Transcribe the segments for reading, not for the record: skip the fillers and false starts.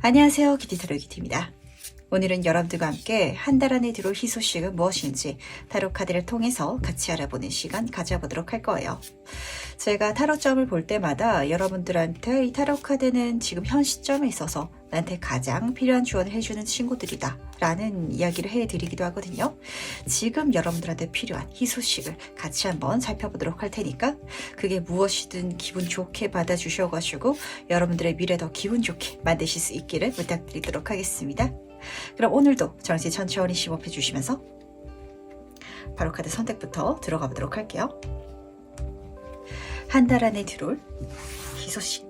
안녕하세요. 기티타로 기티입니다. 오늘은 여러분들과 함께 한 달 안에 들어올 희소식은 무엇인지 타로 카드를 통해서 같이 알아보는 시간 가져보도록 할 거예요. 제가 타로점을 볼 때마다 여러분들한테 이 타로 카드는 지금 현 시점에 있어서 나한테 가장 필요한 조언을 해주는 친구들이다 라는 이야기를 해드리기도 하거든요. 지금 여러분들한테 필요한 희소식을 같이 한번 살펴보도록 할 테니까 그게 무엇이든 기분 좋게 받아주셔가지고 여러분들의 미래 더 기분 좋게 만드실 수 있기를 부탁드리도록 하겠습니다. 그럼 오늘도 정시 천천히 심호흡해 주시면서 바로 카드 선택부터 들어가 보도록 할게요. 한 달 안에 들어올 희소식.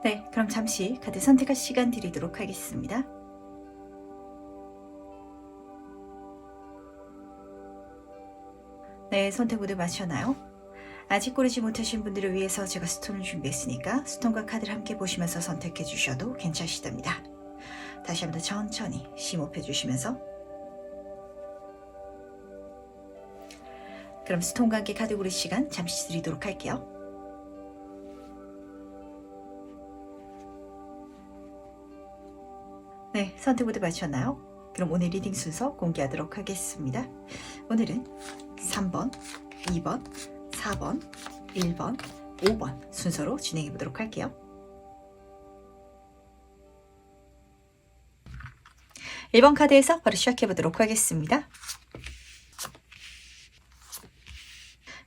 네, 그럼 잠시 카드 선택할 시간 드리도록 하겠습니다. 네, 선택 모두 마셨나요? 아직 고르지 못하신 분들을 위해서 제가 스톤을 준비했으니까 스톤과 카드를 함께 보시면서 선택해 주셔도 괜찮으시답니다. 다시 한번 더 천천히 심호흡해 주시면서 그럼 스톤과 함께 카드 고를 시간 잠시 드리도록 할게요. 네, 선택 모두 마쳤나요? 그럼 오늘 리딩 순서 공개하도록 하겠습니다. 오늘은 3번, 2번, 4번, 1번, 5번 순서로 진행해 보도록 할게요. 1번 카드에서 바로 시작해 보도록 하겠습니다.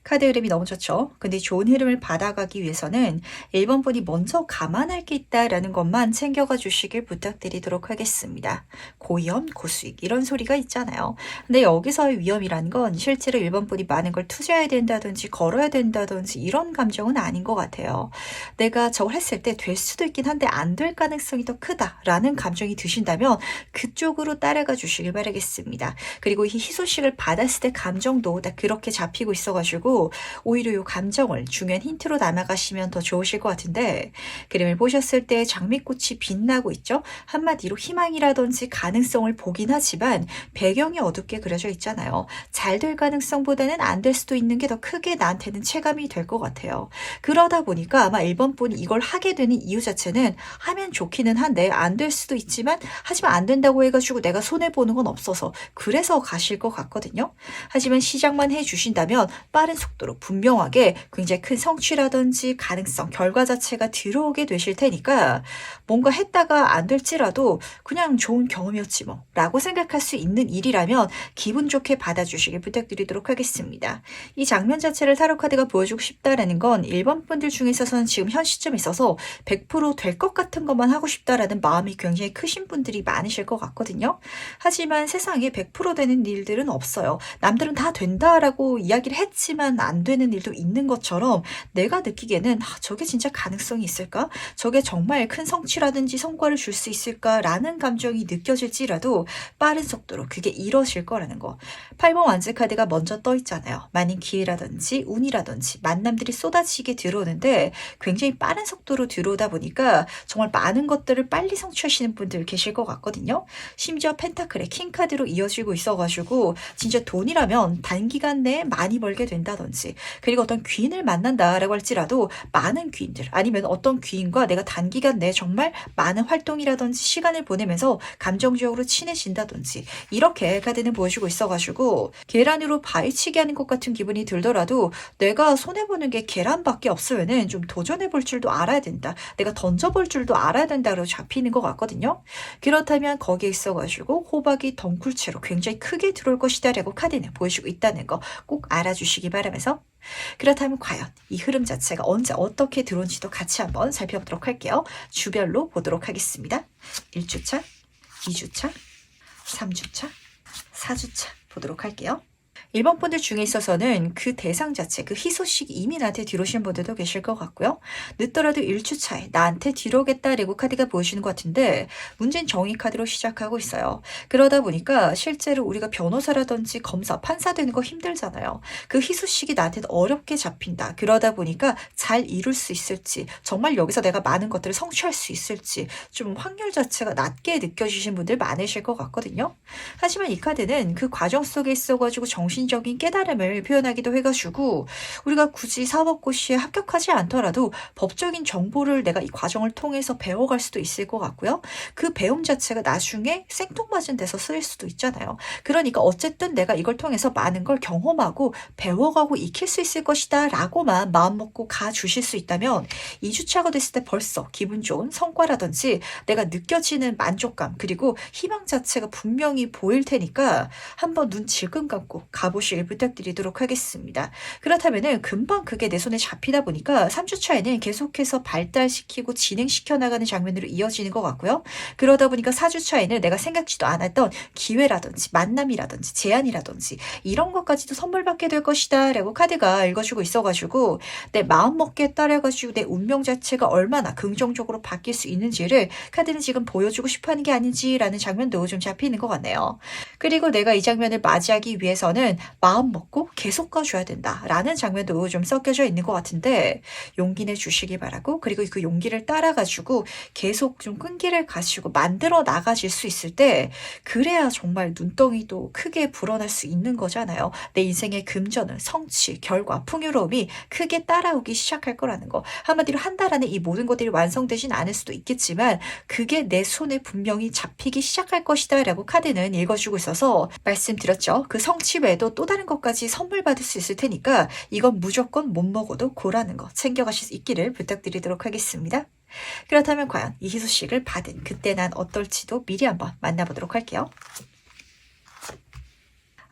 카드 흐름이 너무 좋죠. 근데 좋은 흐름을 받아가기 위해서는 1번 분이 먼저 감안할 게 있다라는 것만 챙겨가 주시길 부탁드리도록 하겠습니다. 고위험, 고수익 이런 소리가 있잖아요. 근데 여기서의 위험이란 건 실제로 1번 분이 많은 걸 투자해야 된다든지 걸어야 된다든지 이런 감정은 아닌 것 같아요. 내가 저걸 했을 때 될 수도 있긴 한데 안 될 가능성이 더 크다라는 감정이 드신다면 그쪽으로 따라가 주시길 바라겠습니다. 그리고 이 희소식을 받았을 때 감정도 다 그렇게 잡히고 있어가지고 오히려 이 감정을 중요한 힌트로 남아가시면 더 좋으실 것 같은데 그림을 보셨을 때 장미꽃이 빛나고 있죠. 한마디로 희망이라든지 가능성을 보긴 하지만 배경이 어둡게 그려져 있잖아요. 잘 될 가능성보다는 안 될 수도 있는 게 더 크게 나한테는 체감이 될 것 같아요. 그러다 보니까 아마 1번 분이 이걸 하게 되는 이유 자체는 하면 좋기는 한데 안 될 수도 있지만 하지만 안 된다고 해가지고 내가 손해보는 건 없어서 그래서 가실 것 같거든요. 하지만 시작만 해주신다면 빠른 속도로 분명하게 굉장히 큰 성취라든지 가능성, 결과 자체가 들어오게 되실 테니까 뭔가 했다가 안 될지라도 그냥 좋은 경험이었지 뭐 라고 생각할 수 있는 일이라면 기분 좋게 받아주시길 부탁드리도록 하겠습니다. 이 장면 자체를 타로 카드가 보여주고 싶다라는 건 1번 분들 중에 있어서는 지금 현 시점에 있어서 100% 될 것 같은 것만 하고 싶다라는 마음이 굉장히 크신 분들이 많으실 것 같거든요. 하지만 세상에 100% 되는 일들은 없어요. 남들은 다 된다라고 이야기를 했지만 안 되는 일도 있는 것처럼 내가 느끼기에는 저게 진짜 가능성이 있을까? 저게 정말 큰 성취라든지 성과를 줄 수 있을까라는 감정이 느껴질지라도 빠른 속도로 그게 이뤄질 거라는 거. 8번 완즈 카드가 먼저 떠 있잖아요. 많은 기회라든지 운이라든지 만남들이 쏟아지게 들어오는데 굉장히 빠른 속도로 들어오다 보니까 정말 많은 것들을 빨리 성취하시는 분들 계실 것 같거든요. 심지어 펜타클의 킹 카드로 이어지고 있어가지고 진짜 돈이라면 단기간 내에 많이 벌게 된다든지 그리고 어떤 귀인을 만난다라고 할지라도 많은 귀인들 아니면 어떤 귀인과 내가 단기간 내에 정말 많은 활동이라든지 시간을 보내면서 감정적으로 친해진다든지 이렇게 카드는 보여주고 있어가지고 계란으로 바위치기 하는 것 같은 기분이 들더라도 내가 손해보는 게 계란밖에 없으면은 좀 도전해볼 줄도 알아야 된다. 내가 던져볼 줄도 알아야 된다로 잡히는 것 같거든요. 그렇다면 거기에 있어가지고 호박이 덩굴채로 굉장히 크게 들어올 것이다 라고 카드는 보여주고 있다는 거 꼭 알아주시기 바라면서 그렇다면 과연 이 흐름 자체가 언제 어떻게 들어온지도 같이 한번 살펴보도록 할게요. 주별로 보도록 하겠습니다. 1주차, 2주차, 3주차, 4주차 보도록 할게요. 1번 분들 중에 있어서는 그 대상 자체, 그 희소식이 이미 나한테 들어오신 분들도 계실 것 같고요. 늦더라도 1주차에 나한테 들어오겠다 레고 카드가 보여주는 것 같은데 문제는 정의 카드로 시작하고 있어요. 그러다 보니까 실제로 우리가 변호사라든지 검사, 판사 되는 거 힘들잖아요. 그 희소식이 나한테 어렵게 잡힌다. 그러다 보니까 잘 이룰 수 있을지, 정말 여기서 내가 많은 것들을 성취할 수 있을지 좀 확률 자체가 낮게 느껴지신 분들 많으실 것 같거든요. 하지만 이 카드는 그 과정 속에 있어가지고 정신적인 깨달음을 표현하기도 해가지고 우리가 굳이 사법고시에 합격하지 않더라도 법적인 정보를 내가 이 과정을 통해서 배워갈 수도 있을 것 같고요. 그 배움 자체가 나중에 생뚱맞은 데서 쓰일 수도 있잖아요. 그러니까 어쨌든 내가 이걸 통해서 많은 걸 경험하고 배워가고 익힐 수 있을 것이다 라고만 마음먹고 가주실 수 있다면 2주차가 됐을 때 벌써 기분 좋은 성과라든지 내가 느껴지는 만족감 그리고 희망 자체가 분명히 보일 테니까 한번 눈 질끈 감고 가보시길 부탁드리도록 하겠습니다. 그렇다면은 금방 그게 내 손에 잡히다 보니까 3주차에는 계속해서 발달시키고 진행시켜 나가는 장면으로 이어지는 것 같고요. 그러다 보니까 4주차에는 내가 생각지도 않았던 기회라든지 만남이라든지 제안이라든지 이런 것까지도 선물 받게 될 것이다 라고 카드가 읽어주고 있어가지고 내 마음먹기에 따라가지고 내 운명 자체가 얼마나 긍정적으로 바뀔 수 있는지를 카드는 지금 보여주고 싶어하는 게 아닌지라는 장면도 좀 잡히는 것 같네요. 그리고 내가 이 장면을 맞이하기 위해서는 마음 먹고 계속 가줘야 된다라는 장면도 좀 섞여져 있는 것 같은데 용기 내주시기 바라고 그리고 그 용기를 따라가지고 계속 좀 끈기를 가지고 만들어 나가질 수 있을 때 그래야 정말 눈덩이도 크게 불어날 수 있는 거잖아요. 내 인생의 금전은 성취, 결과, 풍요로움이 크게 따라오기 시작할 거라는 거. 한마디로 한 달 안에 이 모든 것들이 완성되진 않을 수도 있겠지만 그게 내 손에 분명히 잡히기 시작할 것이다 라고 카드는 읽어주고 있어서 말씀드렸죠. 그 성취 외에도 또 다른 것까지 선물 받을 수 있을 테니까 이건 무조건 못 먹어도 고라는 거 챙겨가실 수 있기를 부탁드리도록 하겠습니다. 그렇다면 과연 이 희소식을 받은 그때 난 어떨지도 미리 한번 만나보도록 할게요.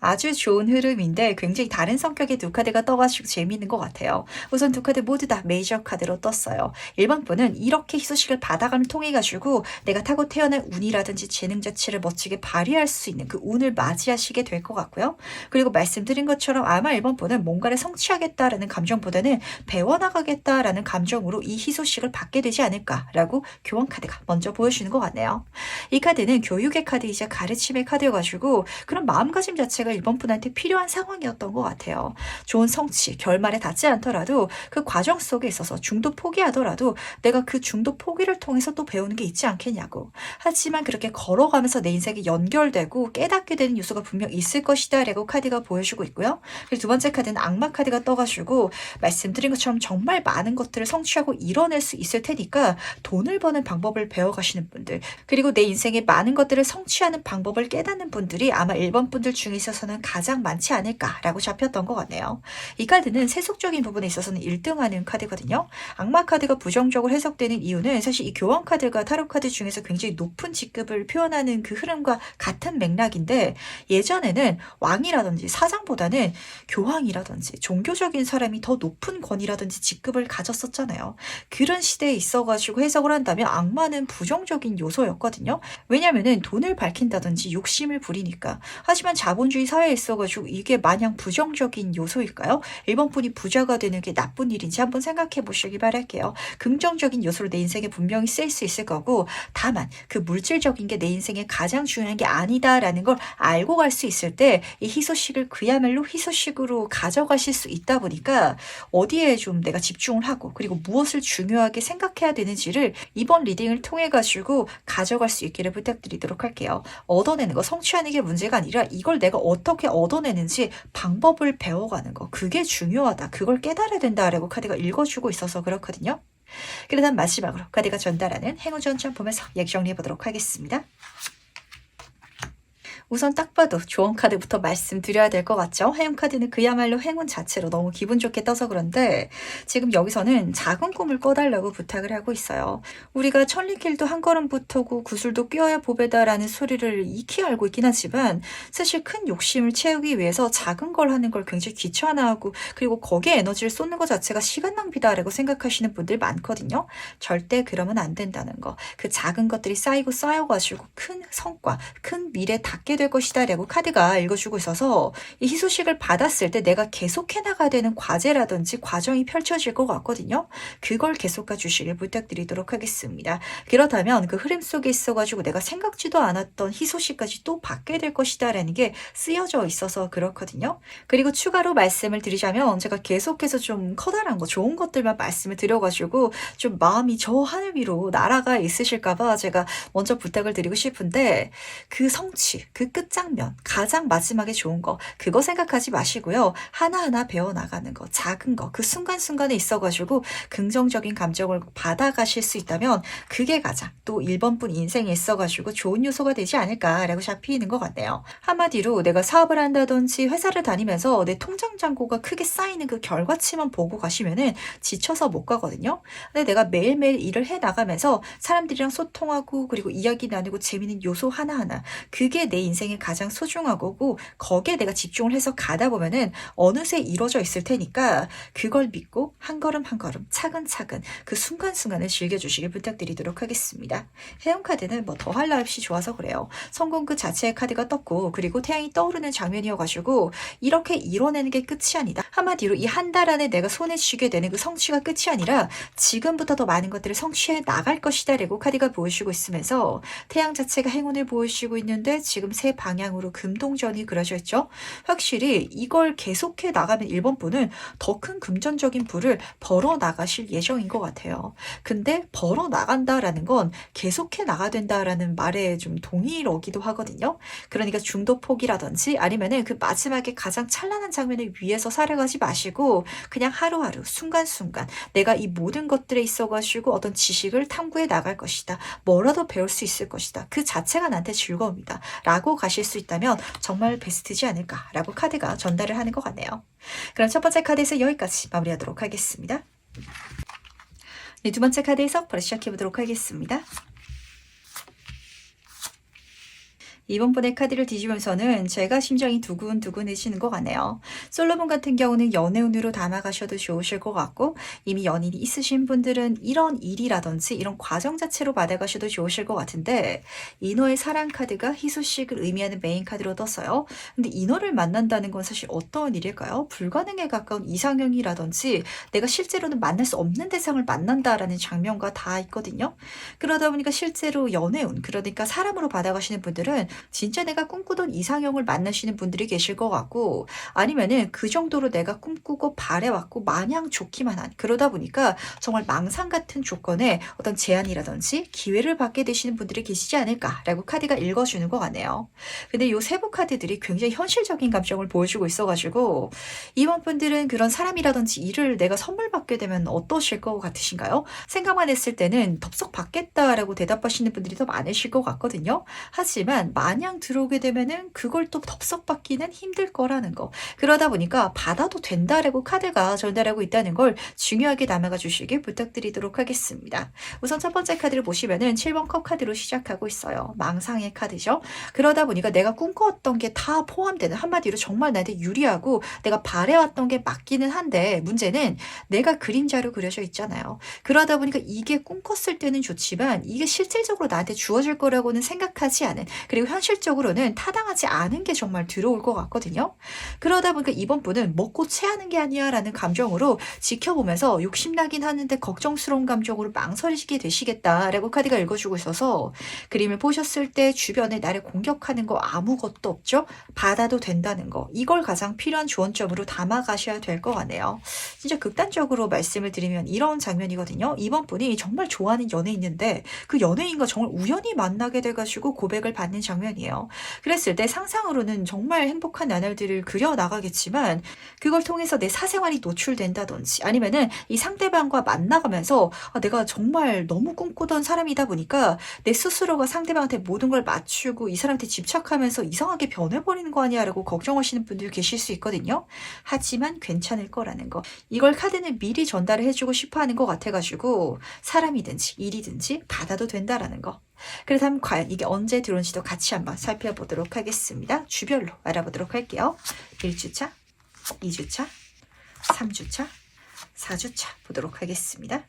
아주 좋은 흐름인데 굉장히 다른 성격의 두 카드가 떠가지고 재미있는 것 같아요. 우선 두 카드 모두 다 메이저 카드로 떴어요. 1번 분은 이렇게 희소식을 받아감을 통해 가지고 내가 타고 태어난 운이라든지 재능 자체를 멋지게 발휘할 수 있는 그 운을 맞이하시게 될 것 같고요. 그리고 말씀드린 것처럼 아마 1번 분은 뭔가를 성취하겠다라는 감정보다는 배워나가겠다라는 감정으로 이 희소식을 받게 되지 않을까라고 교원 카드가 먼저 보여주는 것 같네요. 이 카드는 교육의 카드이자 가르침의 카드여가지고 그런 마음가짐 자체가 1번 분한테 필요한 상황이었던 것 같아요. 좋은 성취, 결말에 닿지 않더라도 그 과정 속에 있어서 중도 포기하더라도 내가 그 중도 포기를 통해서 또 배우는 게 있지 않겠냐고. 하지만 그렇게 걸어가면서 내 인생이 연결되고 깨닫게 되는 요소가 분명 있을 것이다 라고 카드가 보여주고 있고요. 그리고 두 번째 카드는 악마 카드가 떠가지고 말씀드린 것처럼 정말 많은 것들을 성취하고 이뤄낼 수 있을 테니까 돈을 버는 방법을 배워가시는 분들 그리고 내 인생에 많은 것들을 성취하는 방법을 깨닫는 분들이 아마 1번 분들 중에 있어서 있어서는 가장 많지 않을까라고 잡혔던 것 같네요. 이 카드는 세속적인 부분에 있어서는 1등하는 카드거든요. 악마 카드가 부정적으로 해석되는 이유는 사실 이 교황 카드가 타로 카드 중에서 굉장히 높은 직급을 표현하는 그 흐름과 같은 맥락인데, 예전에는 왕이라든지 사장보다는 교황이라든지 종교적인 사람이 더 높은 권위라든지 직급을 가졌었잖아요. 그런 시대에 있어가지고 해석을 한다면 악마는 부정적인 요소였거든요. 왜냐면은 돈을 밝힌다든지 욕심을 부리니까. 하지만 자본주의 사회에 있어가지고 이게 마냥 부정적인 요소일까요? 일본 분이 부자가 되는 게 나쁜 일인지 한번 생각해 보시기 바랄게요. 긍정적인 요소로 내 인생에 분명히 쓰일 수 있을 거고, 다만 그 물질적인 게 내 인생에 가장 중요한 게 아니다라는 걸 알고 갈 수 있을 때 이 희소식을 그야말로 희소식으로 가져가실 수 있다 보니까 어디에 좀 내가 집중을 하고 그리고 무엇을 중요하게 생각해야 되는지를 이번 리딩을 통해 가지고 가져갈 수 있기를 부탁드리도록 할게요. 얻어내는 거, 성취하는 게 문제가 아니라 이걸 내가 어떻게 얻어내는지 방법을 배워가는 거, 그게 중요하다. 그걸 깨달아야 된다라고 카드가 읽어주고 있어서 그렇거든요. 그러다 마지막으로 카드가 전달하는 행운 전점 보면서 얘기 정리해 보도록 하겠습니다. 우선 딱 봐도 조언 카드부터 말씀드려야 될 것 같죠? 행운 카드는 그야말로 행운 자체로 너무 기분 좋게 떠서 그런데 지금 여기서는 작은 꿈을 꿔달라고 부탁을 하고 있어요. 우리가 천리길도 한 걸음부터고 구슬도 꿰어야 보배다라는 소리를 익히 알고 있긴 하지만 사실 큰 욕심을 채우기 위해서 작은 걸 하는 걸 굉장히 귀찮아하고 그리고 거기에 에너지를 쏟는 것 자체가 시간 낭비다라고 생각하시는 분들 많거든요. 절대 그러면 안 된다는 거. 그 작은 것들이 쌓이고 쌓여가지고 큰 성과, 큰 미래 닿게 될 것이다 라고 카드가 읽어주고 있어서 이 희소식을 받았을 때 내가 계속해 나가야 되는 과제라든지 과정이 펼쳐질 것 같거든요. 그걸 계속해 주시길 부탁드리도록 하겠습니다. 그렇다면 그 흐름 속에 있어가지고 내가 생각지도 않았던 희소식까지 또 받게 될 것이다 라는 게 쓰여져 있어서 그렇거든요. 그리고 추가로 말씀을 드리자면 제가 계속해서 좀 커다란 거, 좋은 것들만 말씀을 드려가지고 좀 마음이 저 하늘 위로 날아가 있으실까봐 제가 먼저 부탁을 드리고 싶은데, 그 성취, 그 끝장면, 가장 마지막에 좋은 거, 그거 생각하지 마시고요. 하나하나 배워나가는 거, 작은 거, 그 순간순간에 있어가지고 긍정적인 감정을 받아가실 수 있다면 그게 가장 또 1번분 인생에 있어가지고 좋은 요소가 되지 않을까라고 잡히는 것 같네요. 한마디로 내가 사업을 한다든지 회사를 다니면서 내 통장 잔고가 크게 쌓이는 그 결과치만 보고 가시면은 지쳐서 못 가거든요. 근데 내가 매일매일 일을 해 나가면서 사람들이랑 소통하고 그리고 이야기 나누고 재밌는 요소 하나하나, 그게 내 인생에 가장 소중하고 거기에 내가 집중을 해서 가다 보면은 어느새 이루어져 있을 테니까 그걸 믿고 한 걸음 한 걸음 차근차근 그 순간순간을 즐겨주시길 부탁드리도록 하겠습니다. 해운 카드는 뭐 더할 나 없이 좋아서 그래요. 성공 그 자체의 카드가 떴고 그리고 태양이 떠오르는 장면이어가지고 이렇게 이뤄내는 게 끝이 아니다. 한마디로 이 한 달 안에 내가 손에 쥐게 되는 그 성취가 끝이 아니라 지금부터 더 많은 것들을 성취해 나갈 것이다 라고 카드가 보여주고 있으면서 태양 자체가 행운을 보여주고 있는데 지금 세 방향으로 금동전이 그려져 있죠. 확실히 이걸 계속해 나가면 1번 분은 더 큰 금전적인 부를 벌어 나가실 예정인 것 같아요. 근데 벌어 나간다라는 건 계속해 나가야 된다라는 말에 좀 동의로기도 하거든요. 그러니까 중도 포기라든지 아니면은 그 마지막에 가장 찬란한 장면을 위해서 살아가지 마시고 그냥 하루하루 순간순간 내가 이 모든 것들에 있어가지고 어떤 지식을 탐구해 나갈 것이다. 뭐라도 배울 수 있을 것이다. 그 자체가 나한테 즐거움이다. 라고 가실 수 있다면 정말 베스트지 않을까라고 카드가 전달을 하는 것 같네요. 그럼 첫 번째 카드에서 여기까지 마무리하도록 하겠습니다. 네, 두 번째 카드에서 바로 시작해보도록 하겠습니다. 이번 번의 카드를 뒤집으면서는 제가 심장이 두근두근해지는 것 같네요. 솔로몬 같은 경우는 연애운으로 담아가셔도 좋으실 것 같고 이미 연인이 있으신 분들은 이런 일이라든지 이런 과정 자체로 받아가셔도 좋으실 것 같은데, 인어의 사랑 카드가 희소식을 의미하는 메인 카드로 떴어요. 근데 인어를 만난다는 건 사실 어떤 일일까요? 불가능에 가까운 이상형이라든지 내가 실제로는 만날 수 없는 대상을 만난다라는 장면과 다 있거든요. 그러다 보니까 실제로 연애운, 그러니까 사람으로 받아가시는 분들은 진짜 내가 꿈꾸던 이상형을 만나시는 분들이 계실 것 같고, 아니면은 그 정도로 내가 꿈꾸고 바래왔고 마냥 좋기만 한, 그러다 보니까 정말 망상 같은 조건에 어떤 제안이라든지 기회를 받게 되시는 분들이 계시지 않을까라고 카드가 읽어주는 것 같네요. 근데 요 세부 카드들이 굉장히 현실적인 감정을 보여주고 있어가지고 이번 분들은 그런 사람이라든지 일을 내가 선물 받게 되면 어떠실 것 같으신가요? 생각만 했을 때는 덥석 받겠다라고 대답하시는 분들이 더 많으실 것 같거든요. 하지만 마냥 들어오게 되면은 그걸 또 덥석 받기는 힘들 거라는 거. 그러다 보니까 받아도 된다라고 카드가 전달하고 있다는 걸 중요하게 담아가 주시길 부탁드리도록 하겠습니다. 우선 첫 번째 카드를 보시면은 7번 컵 카드로 시작하고 있어요. 망상의 카드죠. 그러다 보니까 내가 꿈꿔왔던 게 다 포함되는, 한마디로 정말 나한테 유리하고 내가 바래왔던 게 맞기는 한데, 문제는 내가 그림자로 그려져 있잖아요. 그러다 보니까 이게 꿈꿨을 때는 좋지만 이게 실질적으로 나한테 주어질 거라고는 생각하지 않은, 그리고 현실적으로는 타당하지 않은 게 정말 들어올 것 같거든요. 그러다 보니까 이번 분은 먹고 체하는 게 아니야 라는 감정으로 지켜보면서 욕심나긴 하는데 걱정스러운 감정으로 망설이시게 되시겠다라고 카드가 읽어주고 있어서, 그림을 보셨을 때 주변에 나를 공격하는 거 아무것도 없죠? 받아도 된다는 거, 이걸 가장 필요한 조언점으로 담아가셔야 될 것 같네요. 진짜 극단적으로 말씀을 드리면 이런 장면이거든요. 이번 분이 정말 좋아하는 연예인인데 그 연예인과 정말 우연히 만나게 돼가지고 고백을 받는 장면이에요. 그랬을 때 상상으로는 정말 행복한 나날들을 그려나가겠지만, 그걸 통해서 내 사생활이 노출된다든지 아니면은 이 상대방과 만나가면서 내가 정말 너무 꿈꾸던 사람이다 보니까 내 스스로가 상대방한테 모든 걸 맞추고 이 사람한테 집착하면서 이상하게 변해버리는 거 아니야 라고 걱정하시는 분들 계실 수 있거든요. 하지만 괜찮을 거라는 거, 이걸 카드는 미리 전달을 해주고 싶어 하는 것 같아가지고 사람이든지 일이든지 받아도 된다라는 거. 그렇다면 과연 이게 언제 들어온지도 같이 한번 살펴보도록 하겠습니다. 주별로 알아보도록 할게요. 1주차, 2주차, 3주차, 4주차 보도록 하겠습니다.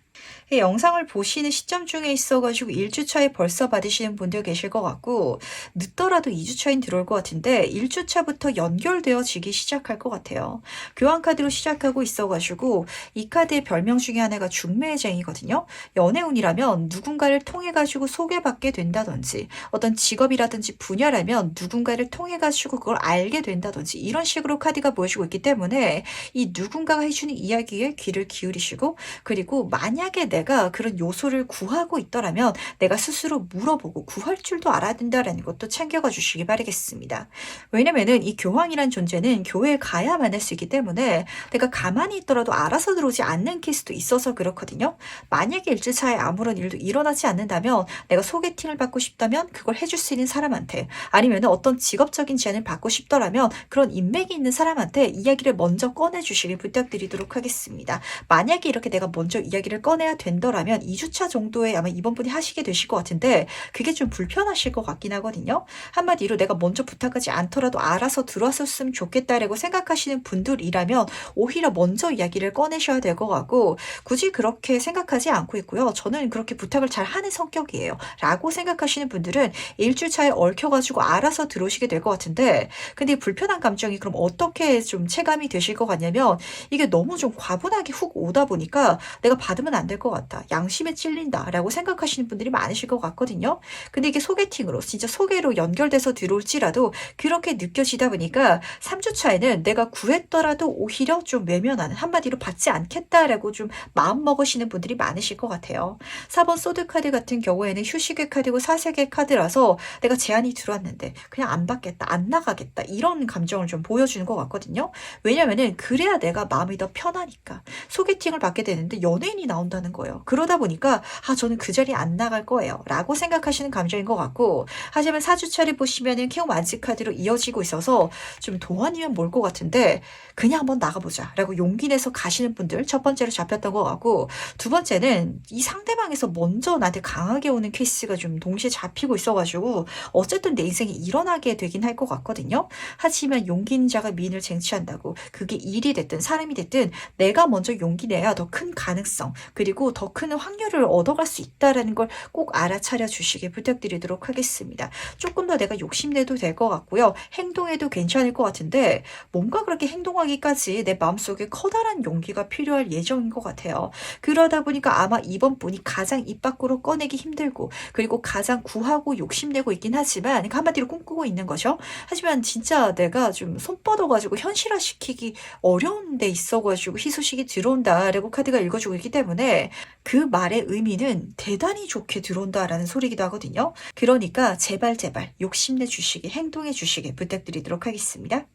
영상을 보시는 시점 중에 있어가지고 1주차에 벌써 받으시는 분들 계실 것 같고, 늦더라도 2주차인 들어올 것 같은데 1주차부터 연결되어지기 시작할 것 같아요. 교환카드로 시작하고 있어가지고 이 카드의 별명 중에 하나가 중매쟁이거든요. 연애운이라면 누군가를 통해가지고 소개받게 된다든지, 어떤 직업이라든지 분야라면 누군가를 통해가지고 그걸 알게 된다든지, 이런 식으로 카드가 보여주고 있기 때문에 이 누군가가 해주는 이야기에 귀를 기울이시고, 그리고 만약에 내가 그런 요소를 구하고 있더라면 내가 스스로 물어보고 구할 줄도 알아야 된다는 것도 챙겨가 주시기 바라겠습니다. 왜냐면은 이 교황이란 존재는 교회에 가야 만날 수 있기 때문에 내가 가만히 있더라도 알아서 들어오지 않는 케이스도 있어서 그렇거든요. 만약에 일주차에 아무런 일도 일어나지 않는다면, 내가 소개팅을 받고 싶다면 그걸 해줄 수 있는 사람한테, 아니면 어떤 직업적인 제안을 받고 싶더라면 그런 인맥이 있는 사람한테 이야기를 먼저 꺼내주시길 부탁드리도록 하겠습니다. 만약에 이렇게 내가 먼저 이야기를 꺼내야 된다라면 2주차 정도에 아마 이번 분이 하시게 되실 것 같은데, 그게 좀 불편하실 것 같긴 하거든요. 한마디로 내가 먼저 부탁하지 않더라도 알아서 들어왔었으면 좋겠다라고 생각하시는 분들이라면 오히려 먼저 이야기를 꺼내셔야 될 것 같고, 굳이 그렇게 생각하지 않고 있고요. 저는 그렇게 부탁을 잘 하는 성격이에요 라고 생각하시는 분들은 1주차에 얽혀가지고 알아서 들어오시게 될 것 같은데, 근데 이 불편한 감정이 그럼 어떻게 좀 체감이 되실 것 같냐면, 이게 너무 좀 과분하게 훅 오다 보니까 내가 받으면 안 될 것 같다, 양심에 찔린다 라고 생각하시는 분들이 많으실 것 같거든요. 근데 이게 소개팅으로 진짜 소개로 연결돼서 들어올지라도 그렇게 느껴지다 보니까 3주차에는 내가 구했더라도 오히려 좀 외면하는, 한마디로 받지 않겠다라고 좀 마음먹으시는 분들이 많으실 것 같아요. 4번 소드 카드 같은 경우에는 휴식의 카드고 사색의 카드라서 내가 제안이 들어왔는데 그냥 안 받겠다, 안 나가겠다, 이런 감정을 좀 보여주는 것 같거든요. 왜냐면은 그래야 내가 마음이 더 편하니까. 소개팅을 받게 되는데 연예인이 나온다는 거예요. 그러다 보니까 저는 그 자리에 안 나갈 거예요 라고 생각하시는 감정인 것 같고, 하지만 4주차를 보시면은 킹 완즈 카드로 이어지고 있어서 좀 동안이면 몰 것 같은데 그냥 한번 나가보자 라고 용기 내서 가시는 분들 첫 번째로 잡혔던 것 같고, 두 번째는 이 상대방에서 먼저 나한테 강하게 오는 케이스가 좀 동시에 잡히고 있어가지고 어쨌든 내 인생에 일어나게 되긴 할 것 같거든요. 하지만 용기 있는 자가 미인을 쟁취한다고, 그게 일이 됐든 사람이 됐든 내가 먼저 용기 내야 더 큰 가능성, 그리고 더 큰 확률을 얻어갈 수 있다는 걸 꼭 알아차려 주시길 부탁드리도록 하겠습니다. 조금 더 내가 욕심내도 될 것 같고요. 행동해도 괜찮을 것 같은데 뭔가 그렇게 행동하기까지 내 마음속에 커다란 용기가 필요할 예정인 것 같아요. 그러다 보니까 아마 이번 분이 가장 입 밖으로 꺼내기 힘들고, 그리고 가장 구하고 욕심내고 있긴 하지만, 그러니까 한마디로 꿈꾸고 있는 거죠. 하지만 진짜 내가 좀 손 뻗어가지고 현실화시키기 어려운 데 있어가지고 희소식이 들어온다라고 카드가 읽어주고 있기 때문에 그 말의 의미는 대단히 좋게 들어온다라는 소리기도 하거든요. 그러니까 제발 욕심내 주시기, 행동해 주시기 부탁드리도록 하겠습니다.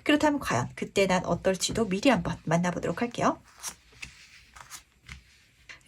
그렇다면 과연 그때 난 어떨지도 미리 한번 만나보도록 할게요.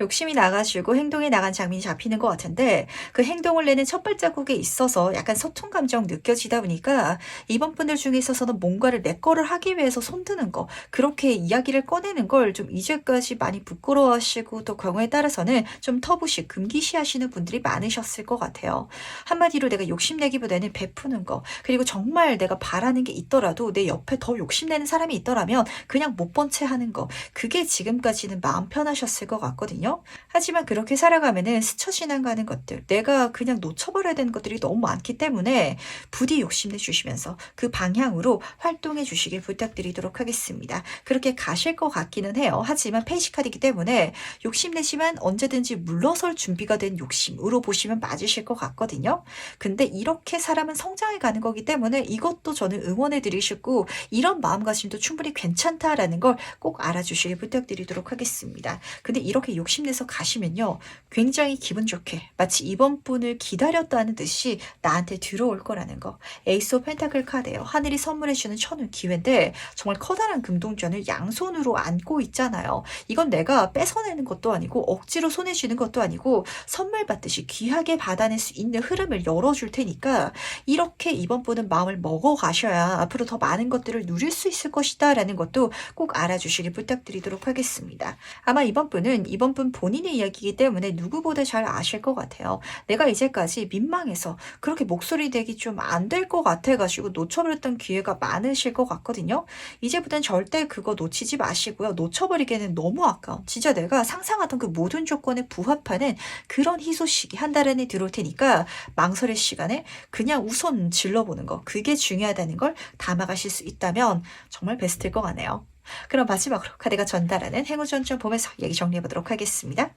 욕심이 나가지고 행동에 나간 장면이 잡히는 것 같은데 그 행동을 내는 첫 발자국에 있어서 약간 서툰 감정 느껴지다 보니까 이번 분들 중에 있어서는 뭔가를 내 거를 하기 위해서 손드는 거 그렇게 이야기를 꺼내는 걸 좀 이제까지 많이 부끄러워하시고 또 경우에 따라서는 좀 터부시 금기시하시는 분들이 많으셨을 것 같아요. 한마디로 내가 욕심내기보다는 베푸는 거 그리고 정말 내가 바라는 게 있더라도 내 옆에 더 욕심내는 사람이 있더라면 그냥 못 본 채 하는 거 그게 지금까지는 마음 편하셨을 것 같거든요. 하지만 그렇게 살아가면은 스쳐 지나가는 것들, 내가 그냥 놓쳐버려야 되는 것들이 너무 많기 때문에 부디 욕심내 주시면서 그 방향으로 활동해 주시길 부탁드리도록 하겠습니다. 그렇게 가실 것 같기는 해요. 하지만 페이지 카드이기 때문에 욕심내지만 언제든지 물러설 준비가 된 욕심으로 보시면 맞으실 것 같거든요. 근데 이렇게 사람은 성장해 가는 거기 때문에 이것도 저는 응원해 드리시고 이런 마음가짐도 충분히 괜찮다라는 걸 꼭 알아주시길 부탁드리도록 하겠습니다. 근데 이렇게 욕심내서 가시면요. 굉장히 기분 좋게 마치 이번 분을 기다렸다는 듯이 나한테 들어올 거라는 거. 에이스 오브 펜타클 카드예요. 하늘이 선물해주는 천운 기회인데 정말 커다란 금동전을 양손으로 안고 있잖아요. 이건 내가 뺏어내는 것도 아니고 억지로 손에 쥐는 것도 아니고 선물 받듯이 귀하게 받아낼 수 있는 흐름을 열어줄 테니까 이렇게 이번 분은 마음을 먹어 가셔야 앞으로 더 많은 것들을 누릴 수 있을 것이다 라는 것도 꼭 알아주시길 부탁드리도록 하겠습니다. 아마 이번 분 본인의 이야기이기 때문에 누구보다 잘 아실 것 같아요. 내가 이제까지 민망해서 그렇게 목소리 내기 좀 안 될 것 같아가지고 놓쳐버렸던 기회가 많으실 것 같거든요. 이제부터는 절대 그거 놓치지 마시고요. 놓쳐버리기에는 너무 아까운 진짜 내가 상상하던 그 모든 조건에 부합하는 그런 희소식이 한 달 안에 들어올 테니까 망설일 시간에 그냥 우선 질러보는 거 그게 중요하다는 걸 담아가실 수 있다면 정말 베스트일 것 같네요. 그럼 마지막으로 카드가 전달하는 행운전점 보면서 얘기 정리해보도록 하겠습니다.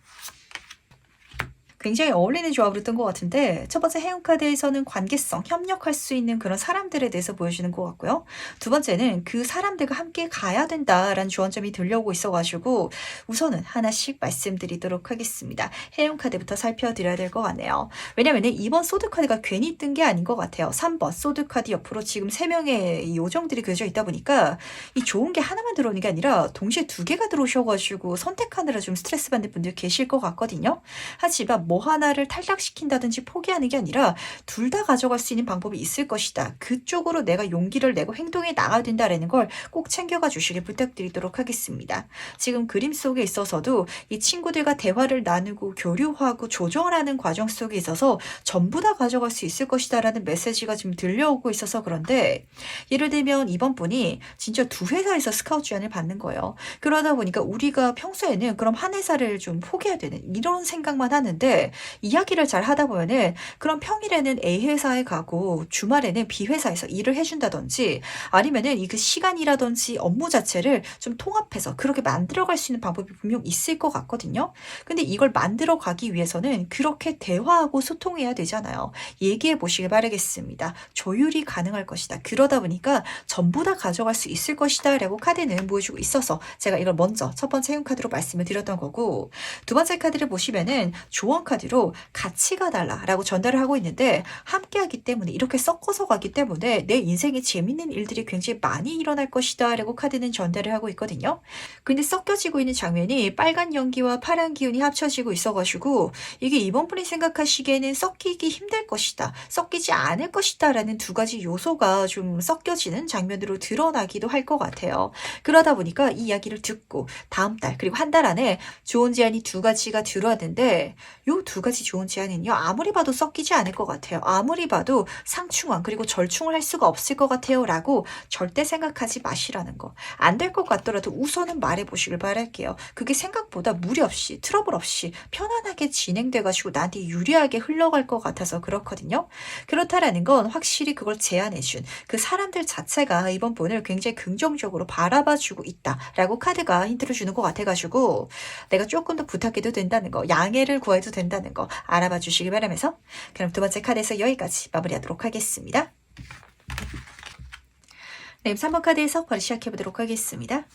굉장히 어울리는 조합으로 뜬 것 같은데 첫 번째 해운 카드에서는 관계성, 협력할 수 있는 그런 사람들에 대해서 보여주는 것 같고요. 두 번째는 그 사람들과 함께 가야 된다라는 조언점이 들려오고 있어가지고 우선은 하나씩 말씀드리도록 하겠습니다. 해운 카드부터 살펴드려야 될 것 같네요. 왜냐면은 이번 소드 카드가 괜히 뜬 게 아닌 것 같아요. 3번 소드 카드 옆으로 지금 3명의 요정들이 그려져 있다 보니까 이 좋은 게 하나만 들어오는 게 아니라 동시에 2개가 들어오셔가지고 선택하느라 좀 스트레스 받는 분들 계실 것 같거든요. 하지만 뭐 하나를 탈락시킨다든지 포기하는 게 아니라 둘 다 가져갈 수 있는 방법이 있을 것이다. 그쪽으로 내가 용기를 내고 행동에 나가야 된다라는 걸 꼭 챙겨가 주시길 부탁드리도록 하겠습니다. 지금 그림 속에 있어서도 이 친구들과 대화를 나누고 교류하고 조정을 하는 과정 속에 있어서 전부 다 가져갈 수 있을 것이다 라는 메시지가 지금 들려오고 있어서 그런데 예를 들면 이번 분이 진짜 2회사에서 스카우트 제안을 받는 거예요. 그러다 보니까 우리가 평소에는 그럼 한 회사를 좀 포기해야 되는 이런 생각만 하는데 이야기를 잘 하다 보면은 그럼 평일에는 A 회사에 가고 주말에는 B 회사에서 일을 해준다든지 아니면은 이 그 시간이라든지 업무 자체를 좀 통합해서 그렇게 만들어갈 수 있는 방법이 분명 있을 것 같거든요. 근데 이걸 만들어 가기 위해서는 그렇게 대화하고 소통해야 되잖아요. 얘기해 보시길 바라겠습니다. 조율이 가능할 것이다. 그러다 보니까 전부 다 가져갈 수 있을 것이다 라고 카드는 보여주고 있어서 제가 이걸 먼저 첫 번째 해운 카드로 말씀을 드렸던 거고 두 번째 카드를 보시면은 조언 카드로 가치가 달라라고 전달을 하고 있는데 함께하기 때문에 이렇게 섞어서 가기 때문에 내 인생에 재밌는 일들이 굉장히 많이 일어날 것이다 라고 카드는 전달을 하고 있거든요. 근데 섞여지고 있는 장면이 빨간 연기와 파란 기운이 합쳐지고 있어가지고 이게 이번 분이 생각하시기에는 섞이기 힘들 것이다. 섞이지 않을 것이다 라는 두 가지 요소가 좀 섞여지는 장면으로 드러나기도 할 것 같아요. 그러다 보니까 이 이야기를 듣고 다음 달 그리고 한 달 안에 좋은 제안이 2가지가 들어왔는데 요 2가지 좋은 제안은요. 아무리 봐도 섞이지 않을 것 같아요. 아무리 봐도 상충한 그리고 절충을 할 수가 없을 것 같아요. 라고 절대 생각하지 마시라는 거. 안 될 것 같더라도 우선은 말해보시길 바랄게요. 그게 생각보다 무리 없이 트러블 없이 편안하게 진행돼가지고 나한테 유리하게 흘러갈 것 같아서 그렇거든요. 그렇다라는 건 확실히 그걸 제안해준 그 사람들 자체가 이번 분을 굉장히 긍정적으로 바라봐주고 있다라고 카드가 힌트를 주는 것 같아가지고 내가 조금 더 부탁해도 된다는 거 양해를 구해도 된다는 거 알아봐 주시기 바라면서 그럼 두 번째 카드에서 여기까지 마무리하도록 하겠습니다. 네, 3번 카드에서 바로 시작해 보도록 하겠습니다.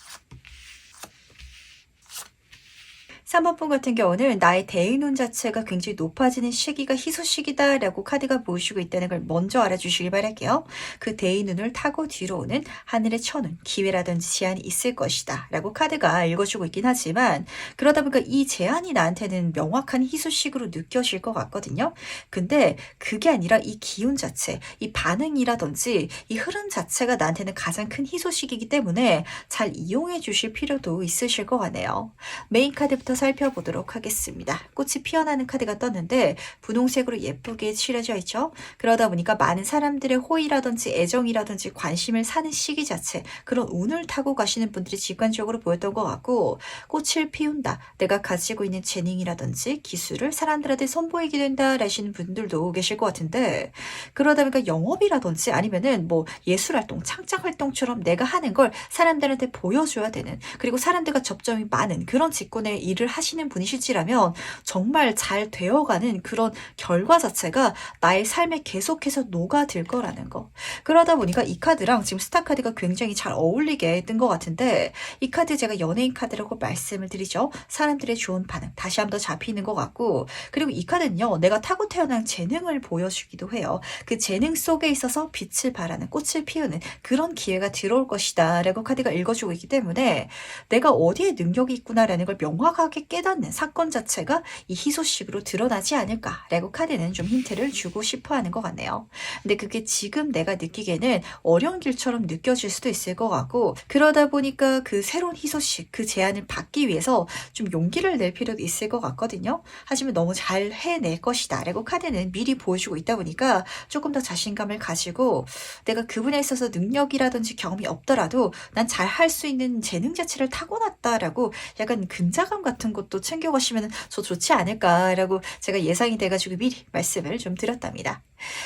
3번 분 같은 경우는 나의 대의눈 자체가 굉장히 높아지는 시기가 희소식이다라고 카드가 보여주고 있다는 걸 먼저 알아주시길 바랄게요. 그 대의눈을 타고 뒤로 오는 하늘의 천운, 기회라든지 제한이 있을 것이다 라고 카드가 읽어주고 있긴 하지만 그러다 보니까 이 제한이 나한테는 명확한 희소식으로 느껴질 것 같거든요. 근데 그게 아니라 이 기운 자체, 이 반응이라든지 이 흐름 자체가 나한테는 가장 큰 희소식이기 때문에 잘 이용해 주실 필요도 있으실 것 같네요. 메인 카드부터 살펴보도록 하겠습니다. 꽃이 피어나는 카드가 떴는데 분홍색으로 예쁘게 칠해져 있죠. 그러다 보니까 많은 사람들의 호의라든지 애정이라든지 관심을 사는 시기 자체, 그런 운을 타고 가시는 분들이 직관적으로 보였던 것 같고, 꽃을 피운다, 내가 가지고 있는 재능이라든지 기술을 사람들한테 선보이게 된다 라시는 분들도 계실 것 같은데, 그러다 보니까 영업이라든지 아니면은 뭐 예술활동, 창작활동처럼 내가 하는 걸 사람들한테 보여줘야 되는, 그리고 사람들과 접점이 많은 그런 직군의 일을 하시는 분이실지라면 정말 잘 되어가는 그런 결과 자체가 나의 삶에 계속해서 녹아들 거라는 거. 그러다 보니까 이 카드랑 지금 스타 카드가 굉장히 잘 어울리게 뜬 것 같은데, 이 카드 제가 연예인 카드라고 말씀을 드리죠. 사람들의 좋은 반응 다시 한번 더 잡히는 것 같고, 그리고 이 카드는요, 내가 타고 태어난 재능을 보여주기도 해요. 그 재능 속에 있어서 빛을 발하는, 꽃을 피우는 그런 기회가 들어올 것이다 라고 카드가 읽어주고 있기 때문에 내가 어디에 능력이 있구나라는 걸 명확하게 깨닫는 사건 자체가 이 희소식으로 드러나지 않을까라고 카드는 좀 힌트를 주고 싶어 하는 것 같네요. 근데 그게 지금 내가 느끼기에는 어려운 길처럼 느껴질 수도 있을 것 같고, 그러다 보니까 그 새로운 희소식, 그 제안을 받기 위해서 좀 용기를 낼 필요도 있을 것 같거든요. 하지만 너무 잘 해낼 것이다 라고 카드는 미리 보여주고 있다 보니까 조금 더 자신감을 가지고, 내가 그분에 있어서 능력이라든지 경험이 없더라도 난 잘 할 수 있는 재능 자체를 타고났다라고 약간 근자감 같은 것도 챙겨가시면 더 좋지 않을까라고 제가 예상이 돼가지고 미리 말씀을 좀 드렸답니다.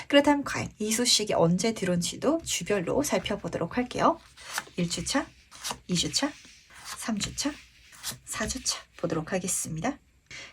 그렇다면 과연 이 소식이 언제 들어온지도 주별로 살펴보도록 할게요. 1주차, 2주차, 3주차, 4주차 보도록 하겠습니다.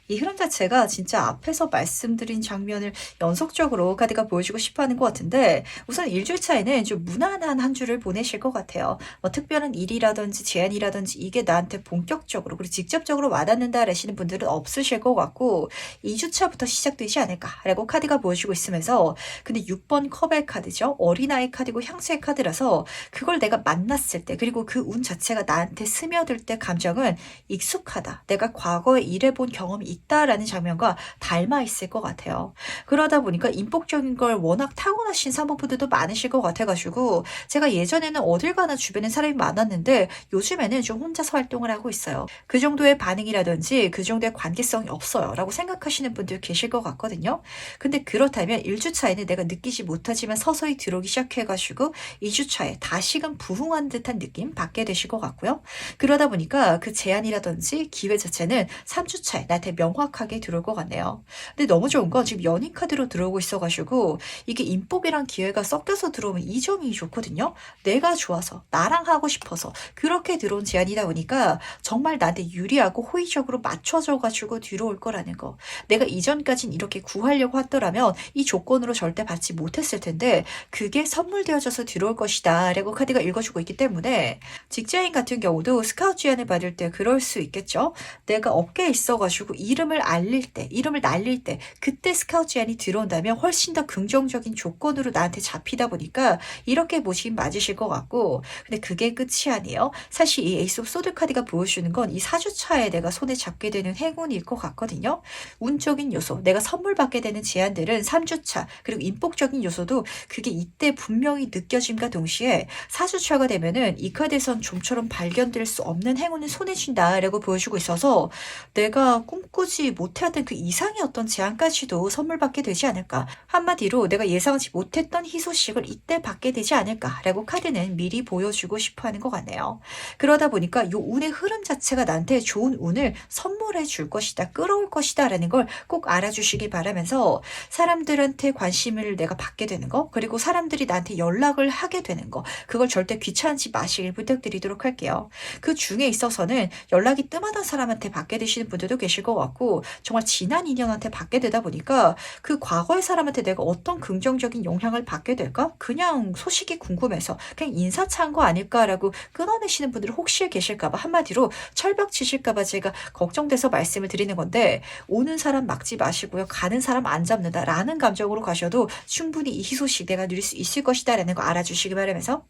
이 흐름 자체가 진짜 앞에서 말씀드린 장면을 연속적으로 카드가 보여주고 싶어하는 것 같은데, 우선 1주차에는 좀 무난한 한 주를 보내실 것 같아요. 뭐 특별한 일이라든지 제안이라든지 이게 나한테 본격적으로 그리고 직접적으로 와닿는다 라시는 분들은 없으실 것 같고, 2주차부터 시작되지 않을까라고 카드가 보여주고 있으면서, 근데 6번 컵의 카드죠. 어린아이 카드고 향수의 카드라서 그걸 내가 만났을 때, 그리고 그 운 자체가 나한테 스며들 때 감정은 익숙하다, 내가 과거에 일해본 경험이 있다라는 장면과 닮아 있을 것 같아요. 그러다 보니까 인복적인 걸 워낙 타고나신 사모분들도 많으실 것 같아가지고, 제가 예전에는 어딜 가나 주변에 사람이 많았는데 요즘에는 좀 혼자서 활동을 하고 있어요. 그 정도의 반응이라든지 그 정도의 관계성이 없어요 라고 생각하시는 분들 계실 것 같거든요. 근데 그렇다면 1주차에는 내가 느끼지 못하지만 서서히 들어오기 시작해가지고 2주차에 다시금 부흥한 듯한 느낌 받게 되실 것 같고요. 그러다 보니까 그 제안이라든지 기회 자체는 3주차에 나한테 명확하게 들어올 것 같네요. 근데 너무 좋은 건 지금 연인 카드로 들어오고 있어가지고 이게 인복이랑 기회가 섞여서 들어오면 이 점이 좋거든요. 내가 좋아서 나랑 하고 싶어서 그렇게 들어온 제안이다 보니까 정말 나한테 유리하고 호의적으로 맞춰져가지고 들어올 거라는 거. 내가 이전까진 이렇게 구하려고 했더라면 이 조건으로 절대 받지 못했을 텐데 그게 선물되어져서 들어올 것이다 라고 카드가 읽어주고 있기 때문에, 직장인 같은 경우도 스카우트 제안을 받을 때 그럴 수 있겠죠. 내가 업계에 있어가지고 이름을 알릴 때, 이름을 날릴 때 그때 스카우트 제안이 들어온다면 훨씬 더 긍정적인 조건으로 나한테 잡히다 보니까 이렇게 보시긴 맞으실 것 같고, 근데 그게 끝이 아니에요. 사실 이 에이스 오브 소드 카드가 보여주는 건 이 4주차에 내가 손에 잡게 되는 행운일 것 같거든요. 운적인 요소, 내가 선물 받게 되는 제안들은 3주차, 그리고 인복적인 요소도 그게 이때 분명히 느껴짐과 동시에 4주차가 되면은 이 카드에선 좀처럼 발견될 수 없는 행운을 손에 쥔다라고 보여주고 있어서 내가 꿈꾸지 못했던 그 이상의 어떤 제안까지도 선물 받게 되지 않을까. 한마디로 내가 예상하지 못했던 희소식을 이때 받게 되지 않을까라고 카드는 미리 보여주고 싶어 하는 것 같네요. 그러다 보니까 이 운의 흐름 자체가 나한테 좋은 운을 선물해 줄 것이다, 끌어올 것이다 라는 걸 꼭 알아주시기 바라면서, 사람들한테 관심을 내가 받게 되는 거, 그리고 사람들이 나한테 연락을 하게 되는 거, 그걸 절대 귀찮지 마시길 부탁드리도록 할게요. 그 중에 있어서는 연락이 뜸하던 사람한테 받게 되시는 분들도 계실 것 것 같고 정말 지난 인연한테 받게 되다 보니까 그 과거의 사람한테 내가 어떤 긍정적인 영향을 받게 될까? 그냥 소식이 궁금해서 그냥 인사차인 거 아닐까라고 끊어내시는 분들이 혹시 계실까 봐 한마디로 철벽 치실까 봐 제가 걱정돼서 말씀을 드리는 건데 오는 사람 막지 마시고요. 가는 사람 안 잡는다라는 감정으로 가셔도 충분히 이 희소식 내가 누릴 수 있을 것이다라는 거 알아주시기 바라면서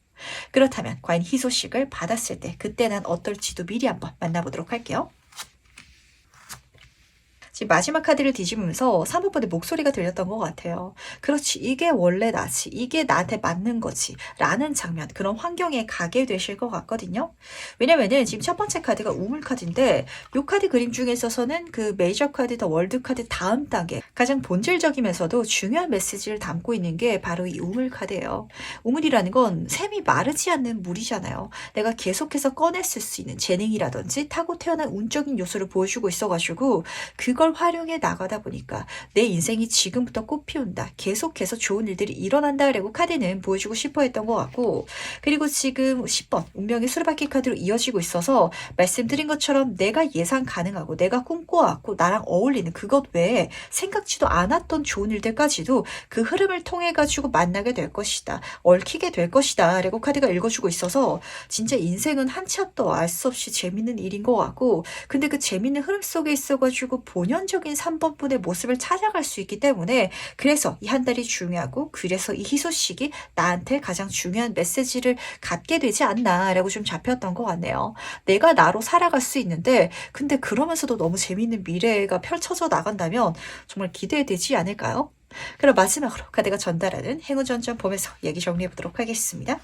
그렇다면 과연 희소식을 받았을 때 그때 난 어떨지도 미리 한번 만나보도록 할게요. 지금 마지막 카드를 뒤집으면서 사모분의 목소리가 들렸던 것 같아요. 그렇지, 이게 원래 나지, 이게 나한테 맞는 거지 라는 장면, 그런 환경에 가게 되실 것 같거든요. 왜냐면은 지금 첫 번째 카드가 우물 카드인데 이 카드 그림 중에 있어서는 그 메이저 카드, 더 월드 카드 다음 단계 가장 본질적이면서도 중요한 메시지를 담고 있는 게 바로 이 우물 카드예요. 우물이라는 건 샘이 마르지 않는 물이잖아요. 내가 계속해서 꺼냈을 수 있는 재능이라든지 타고 태어난 운적인 요소를 보여주고 있어가지고 그걸 활용해 나가다 보니까 내 인생이 지금부터 꽃 피운다. 계속해서 좋은 일들이 일어난다라고 카드는 보여주고 싶어 했던 것 같고 그리고 지금 10번 운명의 수레바퀴 카드로 이어지고 있어서 말씀드린 것처럼 내가 예상 가능하고 내가 꿈꿔왔고 나랑 어울리는 그것 외에 생각지도 않았던 좋은 일들까지도 그 흐름을 통해 가지고 만나게 될 것이다. 얽히게 될 것이다. 라고 카드가 읽어주고 있어서 진짜 인생은 한치 앞도 알 수 없이 재밌는 일인 것 같고 근데 그 재밌는 흐름 속에 있어가지고 본연적인 3번분의 모습을 찾아갈 수 있기 때문에 그래서 이 한 달이 중요하고 그래서 이 희소식이 나한테 가장 중요한 메시지를 갖게 되지 않나 라고 좀 잡혔던 것 같네요. 내가 나로 살아갈 수 있는데 근데 그러면서도 너무 재밌는 미래가 펼쳐져 나간다면 정말 기대되지 않을까요? 그럼 마지막으로 카드가 전달하는 행운전전 보면서 얘기 정리해 보도록 하겠습니다.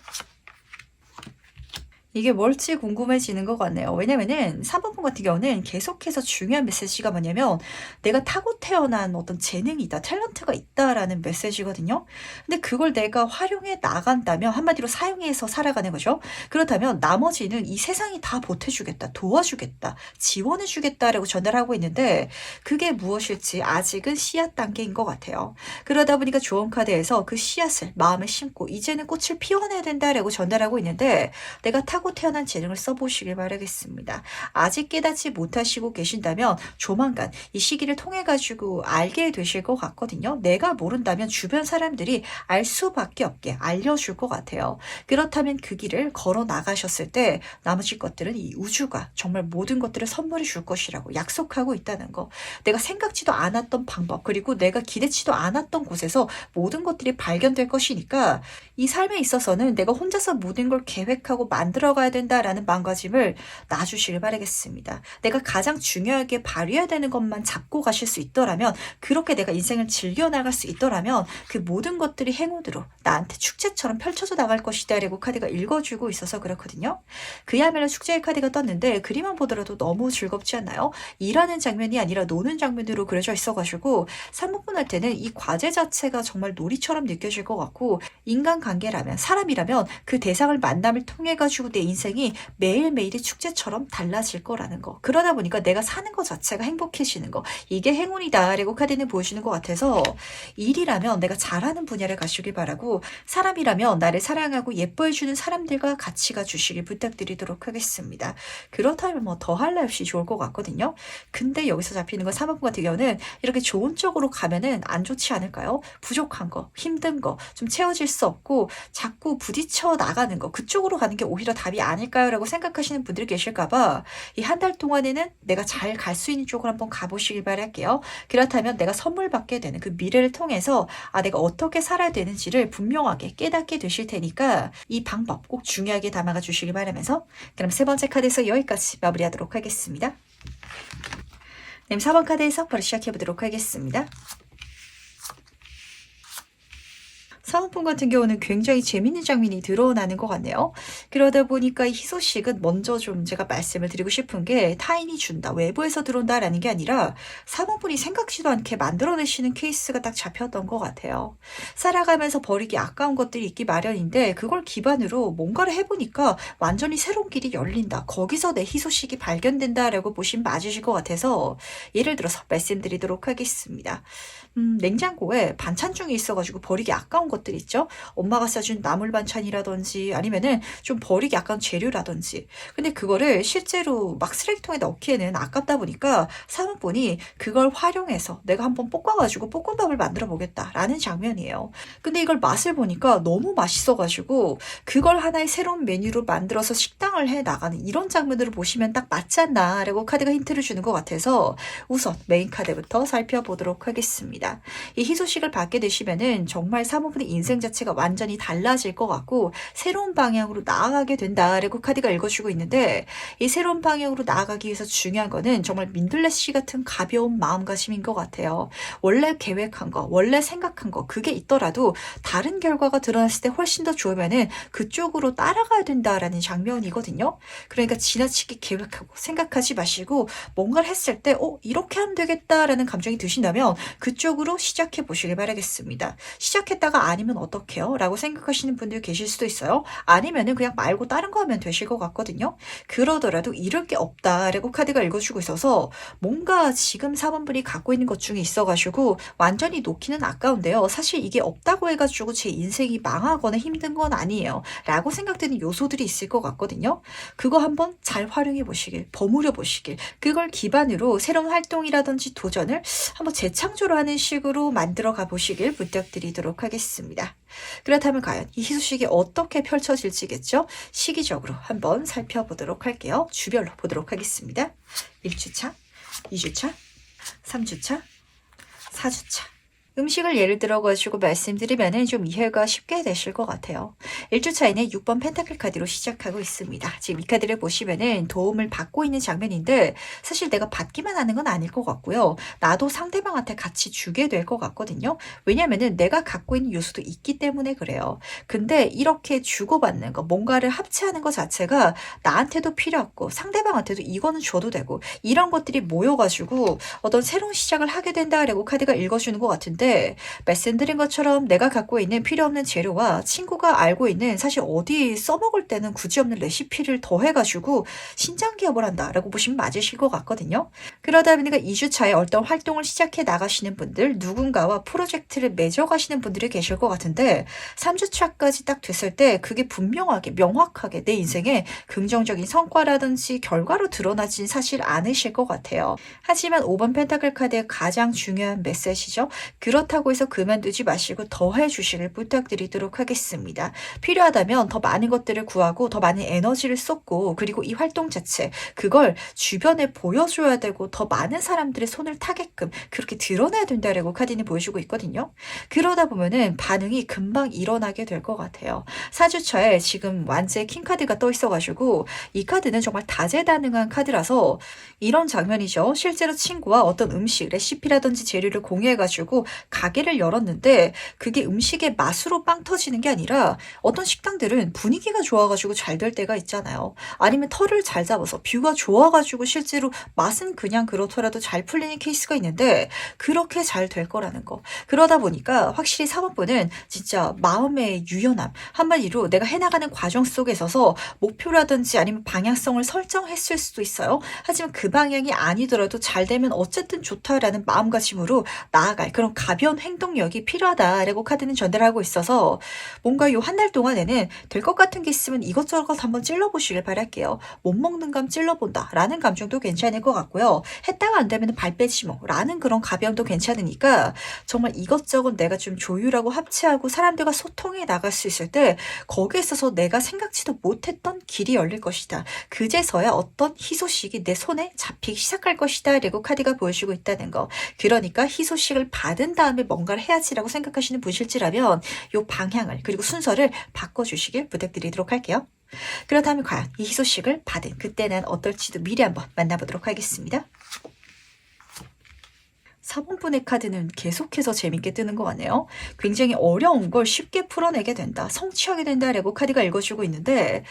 이게 뭘지 궁금해지는 것 같네요. 왜냐면은 3번분 같은 경우는 계속해서 중요한 메시지가 뭐냐면 내가 타고 태어난 어떤 재능이 있다, 탤런트가 있다라는 메시지거든요. 근데 그걸 내가 활용해 나간다면 한마디로 사용해서 살아가는 거죠. 그렇다면 나머지는 이 세상이 다 보태주겠다, 도와주겠다, 지원해주겠다라고 전달하고 있는데 그게 무엇일지 아직은 씨앗 단계인 것 같아요. 그러다 보니까 조언 카드에서 그 씨앗을 마음에 심고 이제는 꽃을 피워내야 된다라고 전달하고 있는데 내가 타고 태어난 재능을 써보시길 바라겠습니다. 아직 깨닫지 못하시고 계신다면 조만간 이 시기를 통해 가지고 알게 되실 것 같거든요. 내가 모른다면 주변 사람들이 알 수밖에 없게 알려줄 것 같아요. 그렇다면 그 길을 걸어 나가셨을 때 나머지 것들은 이 우주가 정말 모든 것들을 선물해 줄 것이라고 약속하고 있다는 거. 내가 생각지도 않았던 방법 그리고 내가 기대치도 않았던 곳에서 모든 것들이 발견될 것이니까 이 삶에 있어서는 내가 혼자서 모든 걸 계획하고 만들어가야 된다라는 마음가짐을 놔주시길 바라겠습니다. 내가 가장 중요하게 발휘해야 되는 것만 잡고 가실 수 있더라면 그렇게 내가 인생을 즐겨나갈 수 있더라면 그 모든 것들이 행운으로 나한테 축제처럼 펼쳐져 나갈 것이다 라고 카드가 읽어주고 있어서 그렇거든요. 그야말로 축제의 카드가 떴는데 그림만 보더라도 너무 즐겁지 않나요? 일하는 장면이 아니라 노는 장면으로 그려져 있어가지고 3번분할 때는 이 과제 자체가 정말 놀이처럼 느껴질 것 같고 인간관계라면 사람이라면 그 대상을 만남을 통해 가지고 내 인생이 매일매일이 축제처럼 달라질 거라는 거. 그러다 보니까 내가 사는 것 자체가 행복해지는 거. 이게 행운이다 라고 카드는 보여주는 것 같아서 일이라면 내가 잘하는 분야를 가시길 바라고 사람이라면 나를 사랑하고 예뻐해주는 사람들과 같이 가주시길 부탁드리도록 하겠습니다. 그렇다면 뭐 더할 날 없이 좋을 것 같거든요. 근데 여기서 잡히는 건 3번분 같은 경우는 이렇게 좋은 쪽으로 가면은 안 좋지 않을까요? 부족한 거, 힘든 거, 좀 채워질 수 없고 자꾸 부딪혀 나가는 거 그쪽으로 가는 게 오히려 답이 아닐까요? 라고 생각하시는 분들이 계실까봐 이 한 달 동안에는 내가 잘 갈 수 있는 쪽으로 한번 가보시길 바랄게요. 그렇다면 내가 선물 받게 되는 그 미래를 통해서 내가 어떻게 살아야 되는지를 분명하게 깨닫게 되실 테니까 이 방법 꼭 중요하게 담아가 주시길 바라면서 그럼 세 번째 카드에서 여기까지 마무리하도록 하겠습니다. 네, 4번 카드에서 바로 시작해 보도록 하겠습니다. 사은품 같은 경우는 굉장히 재밌는 장면이 드러나는 것 같네요. 그러다 보니까 이 희소식은 먼저 좀 제가 말씀을 드리고 싶은 게 타인이 준다, 외부에서 들어온다라는 게 아니라 사은분이 생각지도 않게 만들어내시는 케이스가 딱 잡혔던 것 같아요. 살아가면서 버리기 아까운 것들이 있기 마련인데 그걸 기반으로 뭔가를 해보니까 완전히 새로운 길이 열린다. 거기서 내 희소식이 발견된다라고 보시면 맞으실 것 같아서 예를 들어서 말씀드리도록 하겠습니다. 냉장고에 반찬 중에 있어가지고 버리기 아까운 것들 있죠? 엄마가 싸준 나물 반찬이라든지 아니면은 좀 버리기 아까운 재료라든지. 근데 그거를 실제로 막 쓰레기통에 넣기에는 아깝다 보니까 사모분이 그걸 활용해서 내가 한번 볶아가지고 볶음밥을 만들어 보겠다라는 장면이에요. 근데 이걸 맛을 보니까 너무 맛있어가지고 그걸 하나의 새로운 메뉴로 만들어서 식당을 해 나가는 이런 장면들을 보시면 딱 맞지 않나라고 카드가 힌트를 주는 것 같아서 우선 메인 카드부터 살펴보도록 하겠습니다. 이 희소식을 받게 되시면은 정말 사모분의 인생 자체가 완전히 달라질 것 같고 새로운 방향으로 나아가게 된다라고 카드가 읽어주고 있는데 이 새로운 방향으로 나아가기 위해서 중요한 거는 정말 민들레 씨 같은 가벼운 마음가짐인 것 같아요. 원래 계획한 거, 원래 생각한 거 그게 있더라도 다른 결과가 드러났을 때 훨씬 더 좋으면은 그쪽으로 따라가야 된다라는 장면이거든요. 그러니까 지나치게 계획하고 생각하지 마시고 뭔가를 했을 때 이렇게 하면 되겠다라는 감정이 드신다면 그쪽으로 시작해 보시길 바라겠습니다. 시작했다가 아니면 어떡해요? 라고 생각하시는 분들 계실 수도 있어요. 아니면은 그냥 말고 다른 거 하면 되실 것 같거든요. 그러더라도 잃을 게 없다라고 카드가 읽어주고 있어서 뭔가 지금 사번분이 갖고 있는 것 중에 있어가지고 완전히 놓기는 아까운데요. 사실 이게 없다고 해가지고 제 인생이 망하거나 힘든 건 아니에요. 라고 생각되는 요소들이 있을 것 같거든요. 그거 한번 잘 활용해 보시길, 버무려 보시길, 그걸 기반으로 새로운 활동이라든지 도전을 한번 재창조를 하는 식으로 만들어 가보시길 부탁드리도록 하겠습니다. 그렇다면 과연 이 희소식이 어떻게 펼쳐질지겠죠? 시기적으로 한번 살펴보도록 할게요. 주별로 보도록 하겠습니다. 1주차, 2주차, 3주차, 4주차. 음식을 예를 들어가지고 말씀드리면 좀 이해가 쉽게 되실 것 같아요. 1주차에는 6번 펜타클 카드로 시작하고 있습니다. 지금 이 카드를 보시면은 도움을 받고 있는 장면인데 사실 내가 받기만 하는 건 아닐 것 같고요. 나도 상대방한테 같이 주게 될 것 같거든요. 왜냐면은 내가 갖고 있는 요소도 있기 때문에 그래요. 근데 이렇게 주고받는 거, 뭔가를 합체하는 것 자체가 나한테도 필요하고 상대방한테도 이거는 줘도 되고 이런 것들이 모여가지고 어떤 새로운 시작을 하게 된다라고 카드가 읽어주는 것 같은데 말씀드린 것처럼 내가 갖고 있는 필요 없는 재료와 친구가 알고 있는 사실 어디 써먹을 때는 굳이 없는 레시피를 더해가지고 신장기업을 한다라고 보시면 맞으실 것 같거든요. 그러다 보니까 2주차에 어떤 활동을 시작해 나가시는 분들, 누군가와 프로젝트를 맺어가시는 분들이 계실 것 같은데 3주차까지 딱 됐을 때 그게 분명하게 명확하게 내 인생에 긍정적인 성과라든지 결과로 드러나진 사실 않으실 것 같아요. 하지만 5번 펜타클 카드의 가장 중요한 메시지죠. 그렇다고 해서 그만두지 마시고 더 해주시길 부탁드리도록 하겠습니다. 필요하다면 더 많은 것들을 구하고 더 많은 에너지를 쏟고 그리고 이 활동 자체 그걸 주변에 보여줘야 되고 더 많은 사람들의 손을 타게끔 그렇게 드러내야 된다라고 카드는 보여주고 있거든요. 그러다 보면은 반응이 금방 일어나게 될 것 같아요. 4주차에 지금 완제 킹카드가 떠 있어가지고 이 카드는 정말 다재다능한 카드라서 이런 장면이죠. 실제로 친구와 어떤 음식, 레시피라든지 재료를 공유해가지고 가게를 열었는데 그게 음식의 맛으로 빵 터지는 게 아니라 어떤 식당들은 분위기가 좋아가지고 잘 될 때가 있잖아요. 아니면 털을 잘 잡아서 뷰가 좋아가지고 실제로 맛은 그냥 그렇더라도 잘 풀리는 케이스가 있는데 그렇게 잘 될 거라는 거. 그러다 보니까 확실히 사모분은 진짜 마음의 유연함, 한마디로 내가 해나가는 과정 속에 있어서 목표라든지 아니면 방향성을 설정했을 수도 있어요. 하지만 그 방향이 아니더라도 잘 되면 어쨌든 좋다라는 마음가짐으로 나아갈 그런 가벼운 행동력이 필요하다라고 카드는 전달하고 있어서 뭔가 요 한 달 동안에는 될 것 같은 게 있으면 이것저것 한번 찔러보시길 바랄게요. 못 먹는 감 찔러본다 라는 감정도 괜찮을 것 같고요. 했다가 안 되면 발 빼지 뭐 라는 그런 가벼움도 괜찮으니까 정말 이것저것 내가 좀 조율하고 합체하고 사람들과 소통해 나갈 수 있을 때 거기에 있어서 내가 생각지도 못했던 길이 열릴 것이다. 그제서야 어떤 희소식이 내 손에 잡히기 시작할 것이다 라고 카드가 보여주고 있다는 거. 그러니까 희소식을 받은 다음에 뭔가를 해야지라고 생각하시는 분실지라면 요 방향을 그리고 순서를 바꿔주시길 부탁드리도록 할게요. 그렇다면 과연 이 희소식을 받은 그때는 어떨지도 미리 한번 만나보도록 하겠습니다. 4번분의 카드는 계속해서 재밌게 뜨는 것 같네요. 굉장히 어려운 걸 쉽게 풀어내게 된다. 성취하게 된다라고 카드가 읽어주고 있는데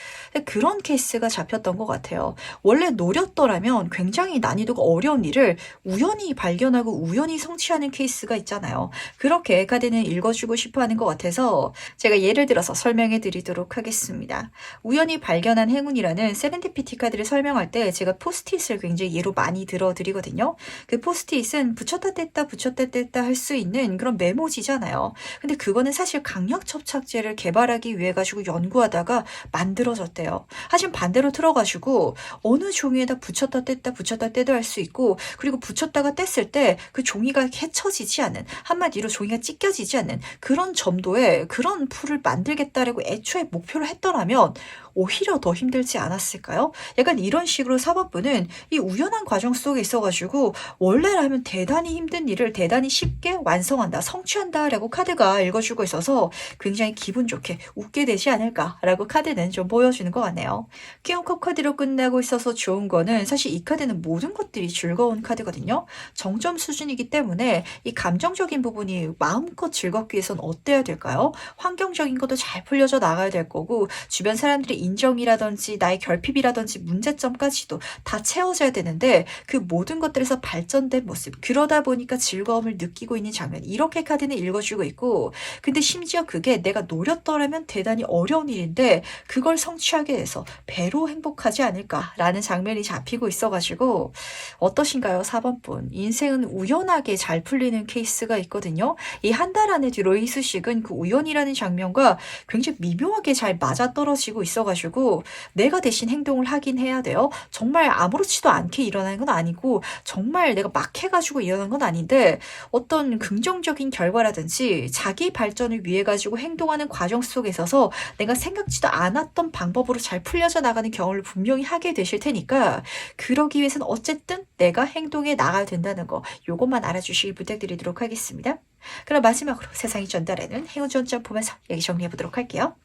그런 케이스가 잡혔던 것 같아요. 원래 노렸더라면 굉장히 난이도가 어려운 일을 우연히 발견하고 우연히 성취하는 케이스가 있잖아요. 그렇게 카드는 읽어주고 싶어하는 것 같아서 제가 예를 들어서 설명해 드리도록 하겠습니다. 우연히 발견한 행운이라는 세렌디피티 카드를 설명할 때 제가 포스트잇을 굉장히 예로 많이 들어드리거든요. 그 포스트잇은 붙였다 붙였다 뗐다 붙였다 뗐다 할 수 있는 그런 메모지잖아요. 근데 그거는 사실 강력 접착제를 개발하기 위해 가지고 연구하다가 만들어졌대요. 하지만 반대로 틀어가지고 어느 종이에다 붙였다 떼도 할 수 있고, 그리고 붙였다가 뗐을 때 그 종이가 헤쳐지지 않는, 한마디로 종이가 찢겨지지 않는 그런 점도의 그런 풀을 만들겠다라고 애초에 목표를 했더라면 오히려 더 힘들지 않았을까요? 약간 이런 식으로 사법부는 이 우연한 과정 속에 있어가지고 원래라면 대단히 힘든 일을 대단히 쉽게 완성한다, 성취한다라고 카드가 읽어주고 있어서 굉장히 기분 좋게 웃게 되지 않을까라고 카드는 좀 보여주는 것 같네요. 키움컵 카드로 끝나고 있어서 좋은 거는 사실 이 카드는 모든 것들이 즐거운 카드거든요. 정점 수준이기 때문에 이 감정적인 부분이 마음껏 즐겁기 위해선 어때야 될까요? 환경적인 것도 잘 풀려져 나가야 될 거고, 주변 사람들의 인정이라든지 나의 결핍이라든지 문제점까지도 다 채워져야 되는데, 그 모든 것들에서 발전된 모습, 그러다 보니까 즐거움을 느끼고 있는 장면, 이렇게 카드는 읽어주고 있고, 근데 심지어 그게 내가 노렸더라면 대단히 어려운 일인데 그걸 성취하게 돼서 배로 행복하지 않을까라는 장면이 잡히고 있어가지고 어떠신가요? 4번분. 인생은 우연하게 잘 풀리는 케이스가 있거든요. 이 한 달 안에 뒤로 희수식은 그 우연이라는 장면과 굉장히 미묘하게 잘 맞아떨어지고 있어가지고 내가 대신 행동을 하긴 해야 돼요. 정말 아무렇지도 않게 일어나는 건 아니고, 정말 내가 막 해가지고 일어난 건 아닌데, 어떤 긍정적인 결과라든지 자기 발전을 위해 가지고 행동하는 과정 속에 있어서 내가 생각지도 않았던 방법으로 잘 풀려져 나가는 경험을 분명히 하게 되실 테니까, 그러기 위해서는 어쨌든 내가 행동에 나가야 된다는 거, 요것만 알아주시길 부탁드리도록 하겠습니다. 그럼 마지막으로 세상이 전달하는 행운 전점 보면서 얘기 정리해 보도록 할게요.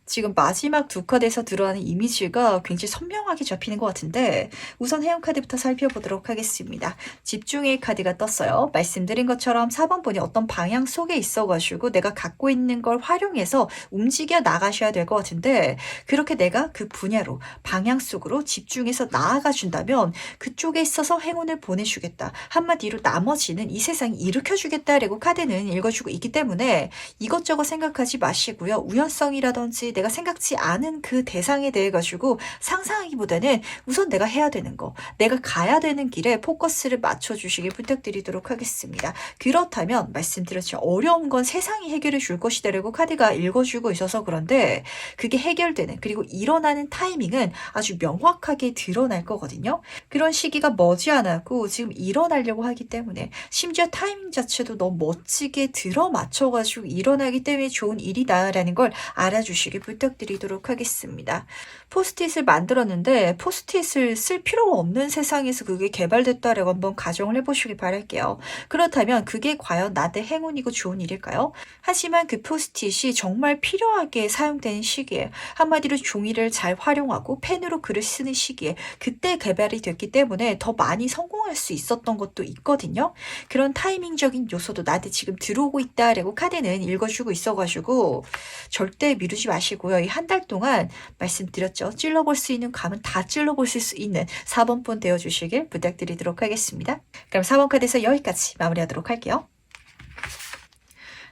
지금 마지막 두 카드에서 드러나는 이미지가 굉장히 선명하게 잡히는 것 같은데, 우선 해운 카드부터 살펴보도록 하겠습니다. 집중의 카드가 떴어요. 말씀드린 것처럼 4번 분이 어떤 방향 속에 있어가지고 내가 갖고 있는 걸 활용해서 움직여 나가셔야 될 것 같은데, 그렇게 내가 그 분야로 방향 속으로 집중해서 나아가 준다면 그쪽에 있어서 행운을 보내주겠다, 한마디로 나머지는 이 세상이 일으켜주겠다라고 카드는 읽어주고 있기 때문에 이것저것 생각하지 마시고요. 우연성이라든지 내가 생각지 않은 그 대상에 대해 가지고 상상하기보다는 우선 내가 해야 되는 거, 내가 가야 되는 길에 포커스를 맞춰주시길 부탁드리도록 하겠습니다. 그렇다면 말씀드렸죠. 어려운 건 세상이 해결해 줄 것이다라고 카드가 읽어주고 있어서 그런데, 그게 해결되는, 그리고 일어나는 타이밍은 아주 명확하게 드러날 거거든요. 그런 시기가 머지않았고 지금 일어나려고 하기 때문에, 심지어 타이밍 자체도 너무 멋지게 들어맞춰가지고 일어나기 때문에 좋은 일이다라는 걸 알아주시길 부탁드리도록 하겠습니다. 포스트잇을 만들었는데 포스트잇을 쓸 필요가 없는 세상에서 그게 개발됐다라고 한번 가정을 해보시길 바랄게요. 그렇다면 그게 과연 나한테 행운이고 좋은 일일까요? 하지만 그 포스트잇이 정말 필요하게 사용되는 시기에, 한마디로 종이를 잘 활용하고 펜으로 글을 쓰는 시기에 그때 개발이 됐기 때문에 더 많이 성공할 수 있었던 것도 있거든요. 그런 타이밍적인 요소도 나한테 지금 들어오고 있다라고 카드는 읽어주고 있어가지고 절대 미루지 마시고요. 이 한 달 동안 말씀드렸죠. 찔러볼 수 있는 감은 다 찔러볼 수 있는 4번 분 되어주시길 부탁드리도록 하겠습니다. 그럼 4번 카드에서 여기까지 마무리하도록 할게요.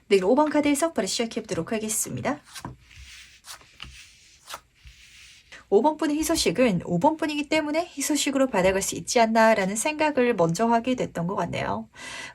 내일 5번 카드에서 바로 시작해보도록 하겠습니다. 5번 분의 희소식은 5번 분이기 때문에 희소식으로 받아갈 수 있지 않나라는 생각을 먼저 하게 됐던 것 같네요.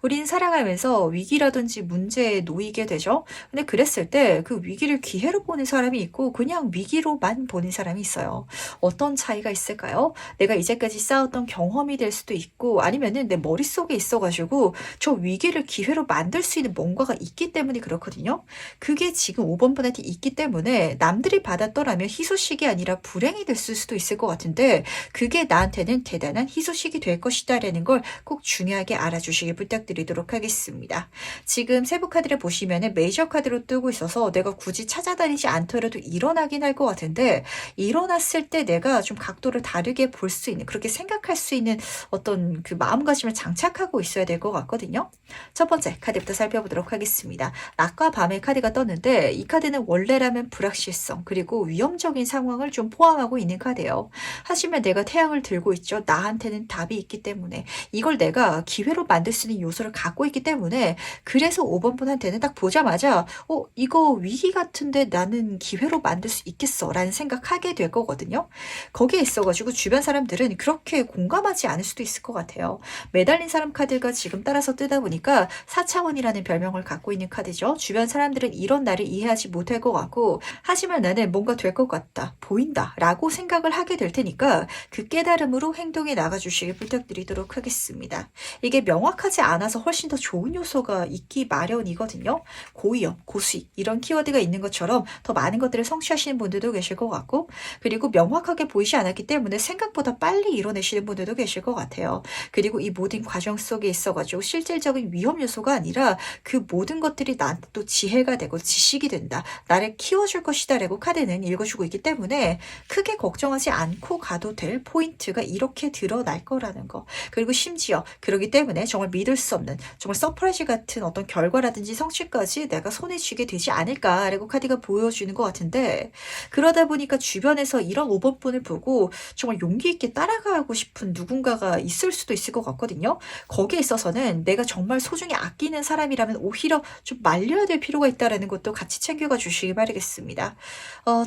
우린 살아가면서 위기라든지 문제에 놓이게 되죠. 근데 그랬을 때 그 위기를 기회로 보는 사람이 있고 그냥 위기로만 보는 사람이 있어요. 어떤 차이가 있을까요? 내가 이제까지 쌓았던 경험이 될 수도 있고, 아니면은 내 머릿속에 있어가지고 저 위기를 기회로 만들 수 있는 뭔가가 있기 때문에 그렇거든요. 그게 지금 5번 분한테 있기 때문에 남들이 받았더라면 희소식이 아니라 불행이 됐을 수도 있을 것 같은데, 그게 나한테는 대단한 희소식이 될 것이다 라는 걸 꼭 중요하게 알아주시길 부탁드리도록 하겠습니다. 지금 세부 카드를 보시면은 메이저 카드로 뜨고 있어서 내가 굳이 찾아다니지 않더라도 일어나긴 할 것 같은데, 일어났을 때 내가 좀 각도를 다르게 볼 수 있는, 그렇게 생각할 수 있는 어떤 그 마음가짐을 장착하고 있어야 될 것 같거든요. 첫 번째 카드부터 살펴보도록 하겠습니다. 낮과 밤의 카드가 떴는데, 이 카드는 원래라면 불확실성 그리고 위험적인 상황을 좀 포함 포함하고 있는 카드예요. 하지만 내가 태양을 들고 있죠. 나한테는 답이 있기 때문에 이걸 내가 기회로 만들 수 있는 요소를 갖고 있기 때문에 그래서 5번 분한테는 딱 보자마자 이거 위기 같은데 나는 기회로 만들 수 있겠어 라는 생각하게 될 거거든요. 거기에 있어가지고 주변 사람들은 그렇게 공감하지 않을 수도 있을 것 같아요. 매달린 사람 카드가 지금 따라서 뜨다 보니까 4차원이라는 별명을 갖고 있는 카드죠. 주변 사람들은 이런 나를 이해하지 못할 것 같고 하지만 나는 뭔가 될 것 같다, 보인다 라고 생각을 하게 될 테니까 그 깨달음으로 행동에 나가주시길 부탁드리도록 하겠습니다. 이게 명확하지 않아서 훨씬 더 좋은 요소가 있기 마련이거든요. 고위험, 고수익 이런 키워드가 있는 것처럼 더 많은 것들을 성취하시는 분들도 계실 것 같고 그리고 명확하게 보이지 않았기 때문에 생각보다 빨리 이뤄내시는 분들도 계실 것 같아요. 그리고 이 모든 과정 속에 있어가지고 실질적인 위험 요소가 아니라 그 모든 것들이 나한테 또 지혜가 되고 지식이 된다. 나를 키워줄 것이다 라고 카드는 읽어주고 있기 때문에 크게 걱정하지 않고 가도 될 포인트가 이렇게 드러날 거라는 거. 그리고 심지어 그러기 때문에 정말 믿을 수 없는 정말 서프라이즈 같은 어떤 결과라든지 성취까지 내가 손에 쥐게 되지 않을까라고 카드가 보여주는 것 같은데 그러다 보니까 주변에서 이런 5번 분을 보고 정말 용기 있게 따라가고 싶은 누군가가 있을 수도 있을 것 같거든요. 거기에 있어서는 내가 정말 소중히 아끼는 사람이라면 오히려 좀 말려야 될 필요가 있다는 것도 같이 챙겨가 주시기 바라겠습니다.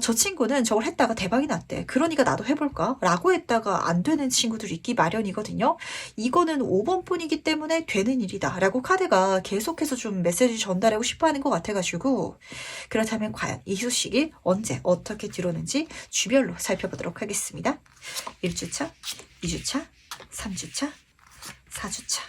저 친구는 저걸 했다가 대박이 났대. 그러니까 나도 해볼까? 라고 했다가 안 되는 친구들이 있기 마련이거든요. 이거는 5번 뿐이기 때문에 되는 일이다 라고 카드가 계속해서 좀 메시지 전달하고 싶어 하는 것 같아가지고 그렇다면 과연 이 소식이 언제 어떻게 들어오는지 주별로 살펴보도록 하겠습니다. 1주차, 2주차, 3주차, 4주차.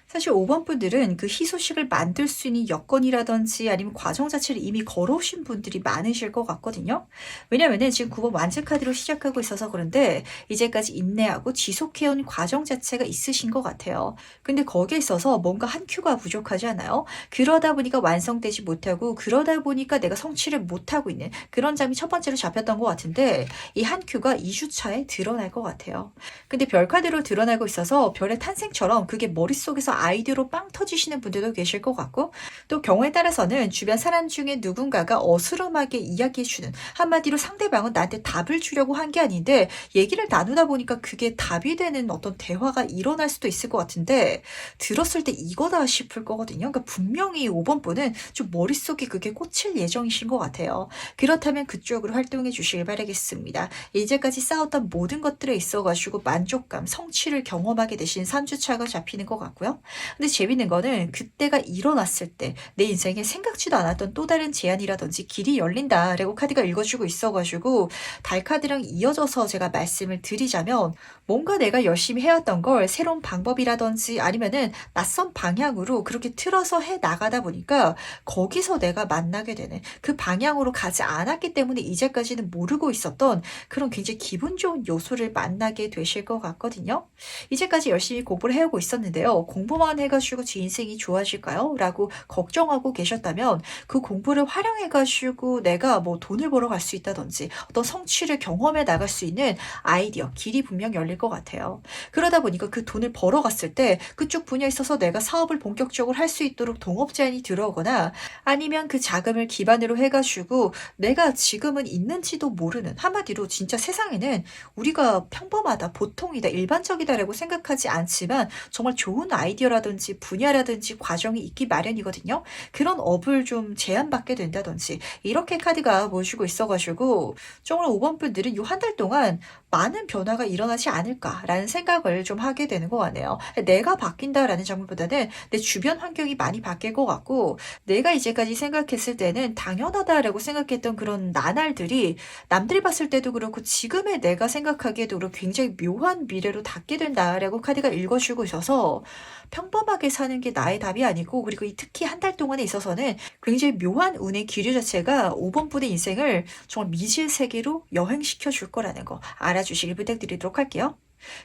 사실 5번 분들은 그 희소식을 만들 수 있는 여건이라든지 아니면 과정 자체를 이미 걸어오신 분들이 많으실 것 같거든요. 왜냐면은 지금 9번 완전 카드로 시작하고 있어서 그런데 이제까지 인내하고 지속해온 과정 자체가 있으신 것 같아요. 근데 거기에 있어서 뭔가 한 큐가 부족하지 않아요? 그러다 보니까 완성되지 못하고 그러다 보니까 내가 성취를 못하고 있는 그런 점이 첫 번째로 잡혔던 것 같은데 이 한 큐가 2주차에 드러날 것 같아요. 근데 별 카드로 드러나고 있어서 별의 탄생처럼 그게 머릿속에서 아이디어로 빵 터지시는 분들도 계실 것 같고 또 경우에 따라서는 주변 사람 중에 누군가가 어스름하게 이야기해주는 한마디로 상대방은 나한테 답을 주려고 한 게 아닌데 얘기를 나누다 보니까 그게 답이 되는 어떤 대화가 일어날 수도 있을 것 같은데 들었을 때 이거다 싶을 거거든요. 그러니까 분명히 5번 분은 좀 머릿속에 그게 꽂힐 예정이신 것 같아요. 그렇다면 그쪽으로 활동해 주시길 바라겠습니다. 이제까지 쌓았던 모든 것들에 있어가지고 만족감, 성취를 경험하게 되신 3주차가 잡히는 것 같고요. 근데 재밌는 거는 그때가 일어났을 때 내 인생에 생각지도 않았던 또 다른 제안이라든지 길이 열린다라고 카드가 읽어주고 있어가지고 달 카드랑 이어져서 제가 말씀을 드리자면 뭔가 내가 열심히 해왔던 걸 새로운 방법이라든지 아니면은 낯선 방향으로 그렇게 틀어서 해 나가다 보니까 거기서 내가 만나게 되는 그 방향으로 가지 않았기 때문에 이제까지는 모르고 있었던 그런 굉장히 기분 좋은 요소를 만나게 되실 것 같거든요. 이제까지 열심히 공부를 해오고 있었는데요. 공부만 해가지고 제 인생이 좋아질까요? 라고 걱정하고 계셨다면 그 공부를 활용해가지고 내가 뭐 돈을 벌어 갈 수 있다든지 어떤 성취를 경험해 나갈 수 있는 아이디어, 길이 분명 열릴 것 같아요. 그러다 보니까 그 돈을 벌어갔을 때 그쪽 분야에 있어서 내가 사업을 본격적으로 할 수 있도록 동업 제안이 들어오거나 아니면 그 자금을 기반으로 해가지고 내가 지금은 있는지도 모르는 한마디로 진짜 세상에는 우리가 평범하다, 보통이다, 일반적이다라고 생각하지 않지만 정말 좋은 아이디어라든지 분야라든지 과정이 있기 마련이거든요. 그런 업을 좀 제안받게 된다든지 이렇게 카드가 보여주고 있어가지고 정말 5번 분들은 이 한 달 동안 많은 변화가 일어나지 않을까라는 생각을 좀 하게 되는 것 같네요. 내가 바뀐다라는 점보다는 내 주변 환경이 많이 바뀔 것 같고 내가 이제까지 생각했을 때는 당연하다라고 생각했던 그런 나날들이 남들이 봤을 때도 그렇고 지금의 내가 생각하기에도 그렇고 굉장히 묘한 미래로 닿게 된다라고 카드가 읽어주고 있어서 평범하게 사는 게 나의 답이 아니고 그리고 특히 한 달 동안에 있어서는 굉장히 묘한 운의 기류 자체가 5번 분의 인생을 정말 미지의 세계로 여행시켜 줄 거라는 거 알아주시길 부탁드리도록 할게요.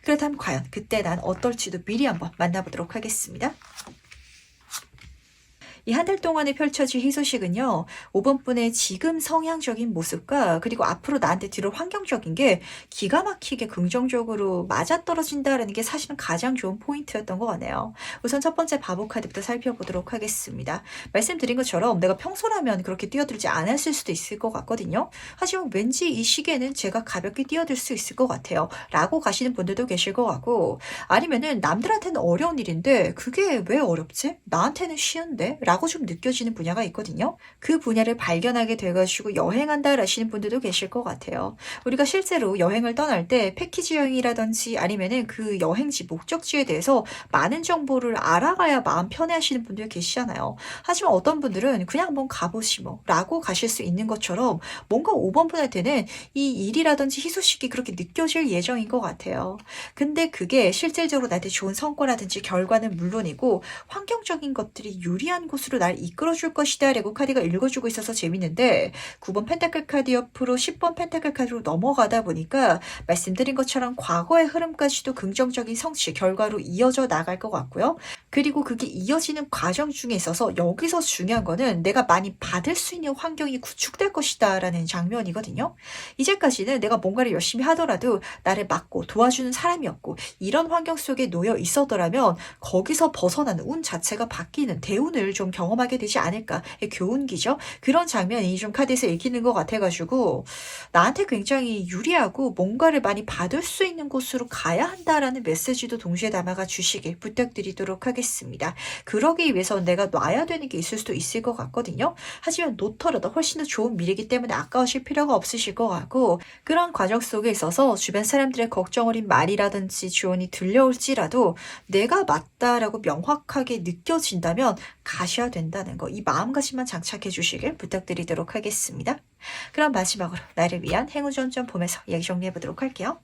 그렇다면 과연 그때 난 어떨지도 미리 한번 만나보도록 하겠습니다. 이 한 달 동안에 펼쳐질 희소식은요, 5번 분의 지금 성향적인 모습과 그리고 앞으로 나한테 들을 환경적인 게 기가 막히게 긍정적으로 맞아떨어진다라는 게 사실은 가장 좋은 포인트였던 것 같네요. 우선 첫 번째 바보 카드부터 살펴보도록 하겠습니다. 말씀드린 것처럼 내가 평소라면 그렇게 뛰어들지 않았을 수도 있을 것 같거든요. 하지만 왠지 이 시기에는 제가 가볍게 뛰어들 수 있을 것 같아요. 라고 가시는 분들도 계실 것 같고, 아니면은 남들한테는 어려운 일인데 그게 왜 어렵지? 나한테는 쉬운데? 라고 좀 느껴지는 분야가 있거든요. 그 분야를 발견하게 돼가지고 여행한다 라시는 분들도 계실 것 같아요. 우리가 실제로 여행을 떠날 때 패키지 여행이라든지 아니면은 그 여행지 목적지에 대해서 많은 정보를 알아가야 마음 편해하시는 분들 계시잖아요. 하지만 어떤 분들은 그냥 한번 가보시 뭐 라고 가실 수 있는 것처럼 뭔가 5번 분한테는 이 일이라든지 희소식이 그렇게 느껴질 예정인 것 같아요. 근데 그게 실질적으로 나한테 좋은 성과라든지 결과는 물론이고 환경적인 것들이 유리한 곳으로 날 이끌어줄 것이다 라고 카드가 읽어주고 있어서 재밌는데 9번 펜타클 카드 옆으로 10번 펜타클 카드로 넘어가다 보니까 말씀드린 것처럼 과거의 흐름까지도 긍정적인 성취, 결과로 이어져 나갈 것 같고요. 그리고 그게 이어지는 과정 중에 있어서 여기서 중요한 거는 내가 많이 받을 수 있는 환경이 구축될 것이다 라는 장면이거든요. 이제까지는 내가 뭔가를 열심히 하더라도 나를 막고 도와주는 사람이 없고 이런 환경 속에 놓여 있었더라면 거기서 벗어나는 운 자체가 바뀌는 대운을 좀 경험하게 되지 않을까. 교훈기죠. 그런 장면이 좀 카드에서 읽히는 것 같아가지고 나한테 굉장히 유리하고 뭔가를 많이 받을 수 있는 곳으로 가야 한다라는 메시지도 동시에 담아가 주시길 부탁드리도록 하겠습니다. 그러기 위해서 내가 놔야 되는 게 있을 수도 있을 것 같거든요. 하지만 놓더라도 훨씬 더 좋은 미래이기 때문에 아까우실 필요가 없으실 것 같고 그런 과정 속에 있어서 주변 사람들의 걱정 어린 말이라든지 조언이 들려올지라도 내가 맞다라고 명확하게 느껴진다면 가셔야 된다는 거, 이 마음가짐만 장착해 주시길 부탁드리도록 하겠습니다. 그럼 마지막으로 나를 위한 행운전 좀 보면서 이야기 정리해 보도록 할게요.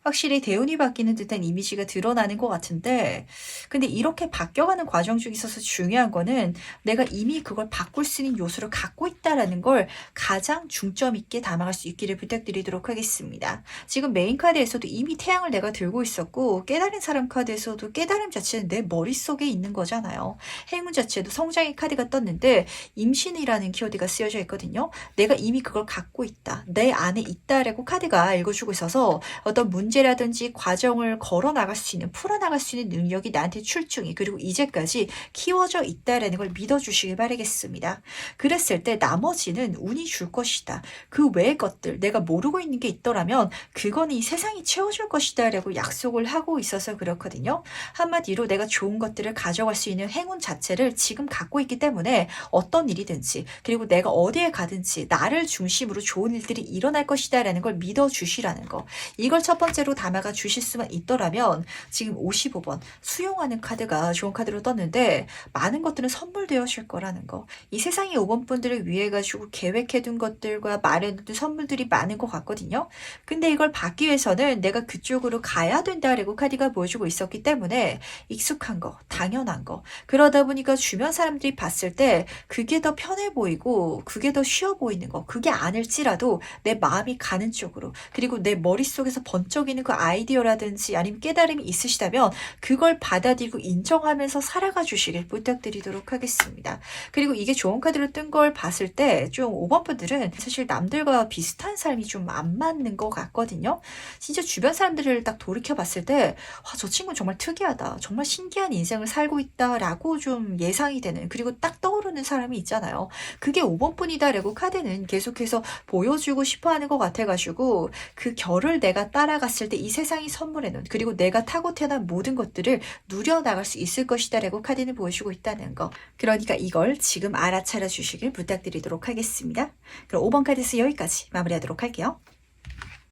확실히 대운이 바뀌는 듯한 이미지가 드러나는 것 같은데 근데 이렇게 바뀌어가는 과정 중에 있어서 중요한 거는 내가 이미 그걸 바꿀 수 있는 요소를 갖고 있다라는 걸 가장 중점 있게 담아갈 수 있기를 부탁드리도록 하겠습니다. 지금 메인 카드에서도 이미 태양을 내가 들고 있었고 깨달은 사람 카드에서도 깨달음 자체는 내 머릿속에 있는 거잖아요. 행운 자체도 성장의 카드가 떴는데 임신이라는 키워드가 쓰여져 있거든요. 내가 이미 그걸 갖고 있다. 내 안에 있다라고 카드가 읽어주고 있어서 어떤 문제라든지 과정을 걸어 나갈 수 있는, 풀어 나갈 수 있는 능력이 나한테 출중이 그리고 이제까지 키워져 있다라는 걸 믿어주시길 바라겠습니다. 그랬을 때 나머지는 운이 줄 것이다. 그 외의 것들 내가 모르고 있는 게 있더라면 그거는 이 세상이 채워줄 것이다 라고 약속을 하고 있어서 그렇거든요. 한마디로 내가 좋은 것들을 가져갈 수 있는 행운 자체를 지금 갖고 있기 때문에 어떤 일이든지 그리고 내가 어디에 가든지 나를 중심으로 좋은 일들이 일어날 것이다 라는 걸 믿어주시라는 거. 이걸 첫 번째로 담아가 주실 수만 있더라면 지금 55번 수용하는 카드가 좋은 카드로 떴는데 많은 것들은 선물되어질 거라는 거. 이 세상의 5번 분들을 위해 가지고 계획해둔 것들과 마련해둔 선물들이 많은 것 같거든요. 근데 이걸 받기 위해서는 내가 그쪽으로 가야 된다라고 카드가 보여주고 있었기 때문에 익숙한 거, 당연한 거. 그러다 보니까 주변 사람들이 봤을 때 그게 더 편해 보이고 그게 더 쉬워 보이는 거. 그게 아닐지라도 내 마음이 가는 쪽으로 그리고 내 머릿속에서 번쩍이는 그 아이디어라든지 아니면 깨달음이 있으시다면 그걸 받아들이고 인정하면서 살아가 주시길 부탁드리도록 하겠습니다. 그리고 이게 좋은 카드로 뜬 걸 봤을 때 좀 5번 분들은 사실 남들과 비슷한 삶이 좀 안 맞는 것 같거든요. 진짜 주변 사람들을 딱 돌이켜 봤을 때 저 친구는 정말 특이하다. 정말 신기한 인생을 살고 있다라고 좀 예상이 되는 그리고 딱 떠오르는 사람이 있잖아요. 그게 5번 분이다라고 카드는 계속해서 보여주고 싶어 하는 것 같아가지고 그 결을 내가 따라갔을 때 이 세상이 선물해놓은 그리고 내가 타고 태어난 모든 것들을 누려나갈 수 있을 것이다 라고 카드는 보여주고 있다는 거. 그러니까 이걸 지금 알아차려 주시길 부탁드리도록 하겠습니다. 그럼 5번 카드에서 여기까지 마무리하도록 할게요.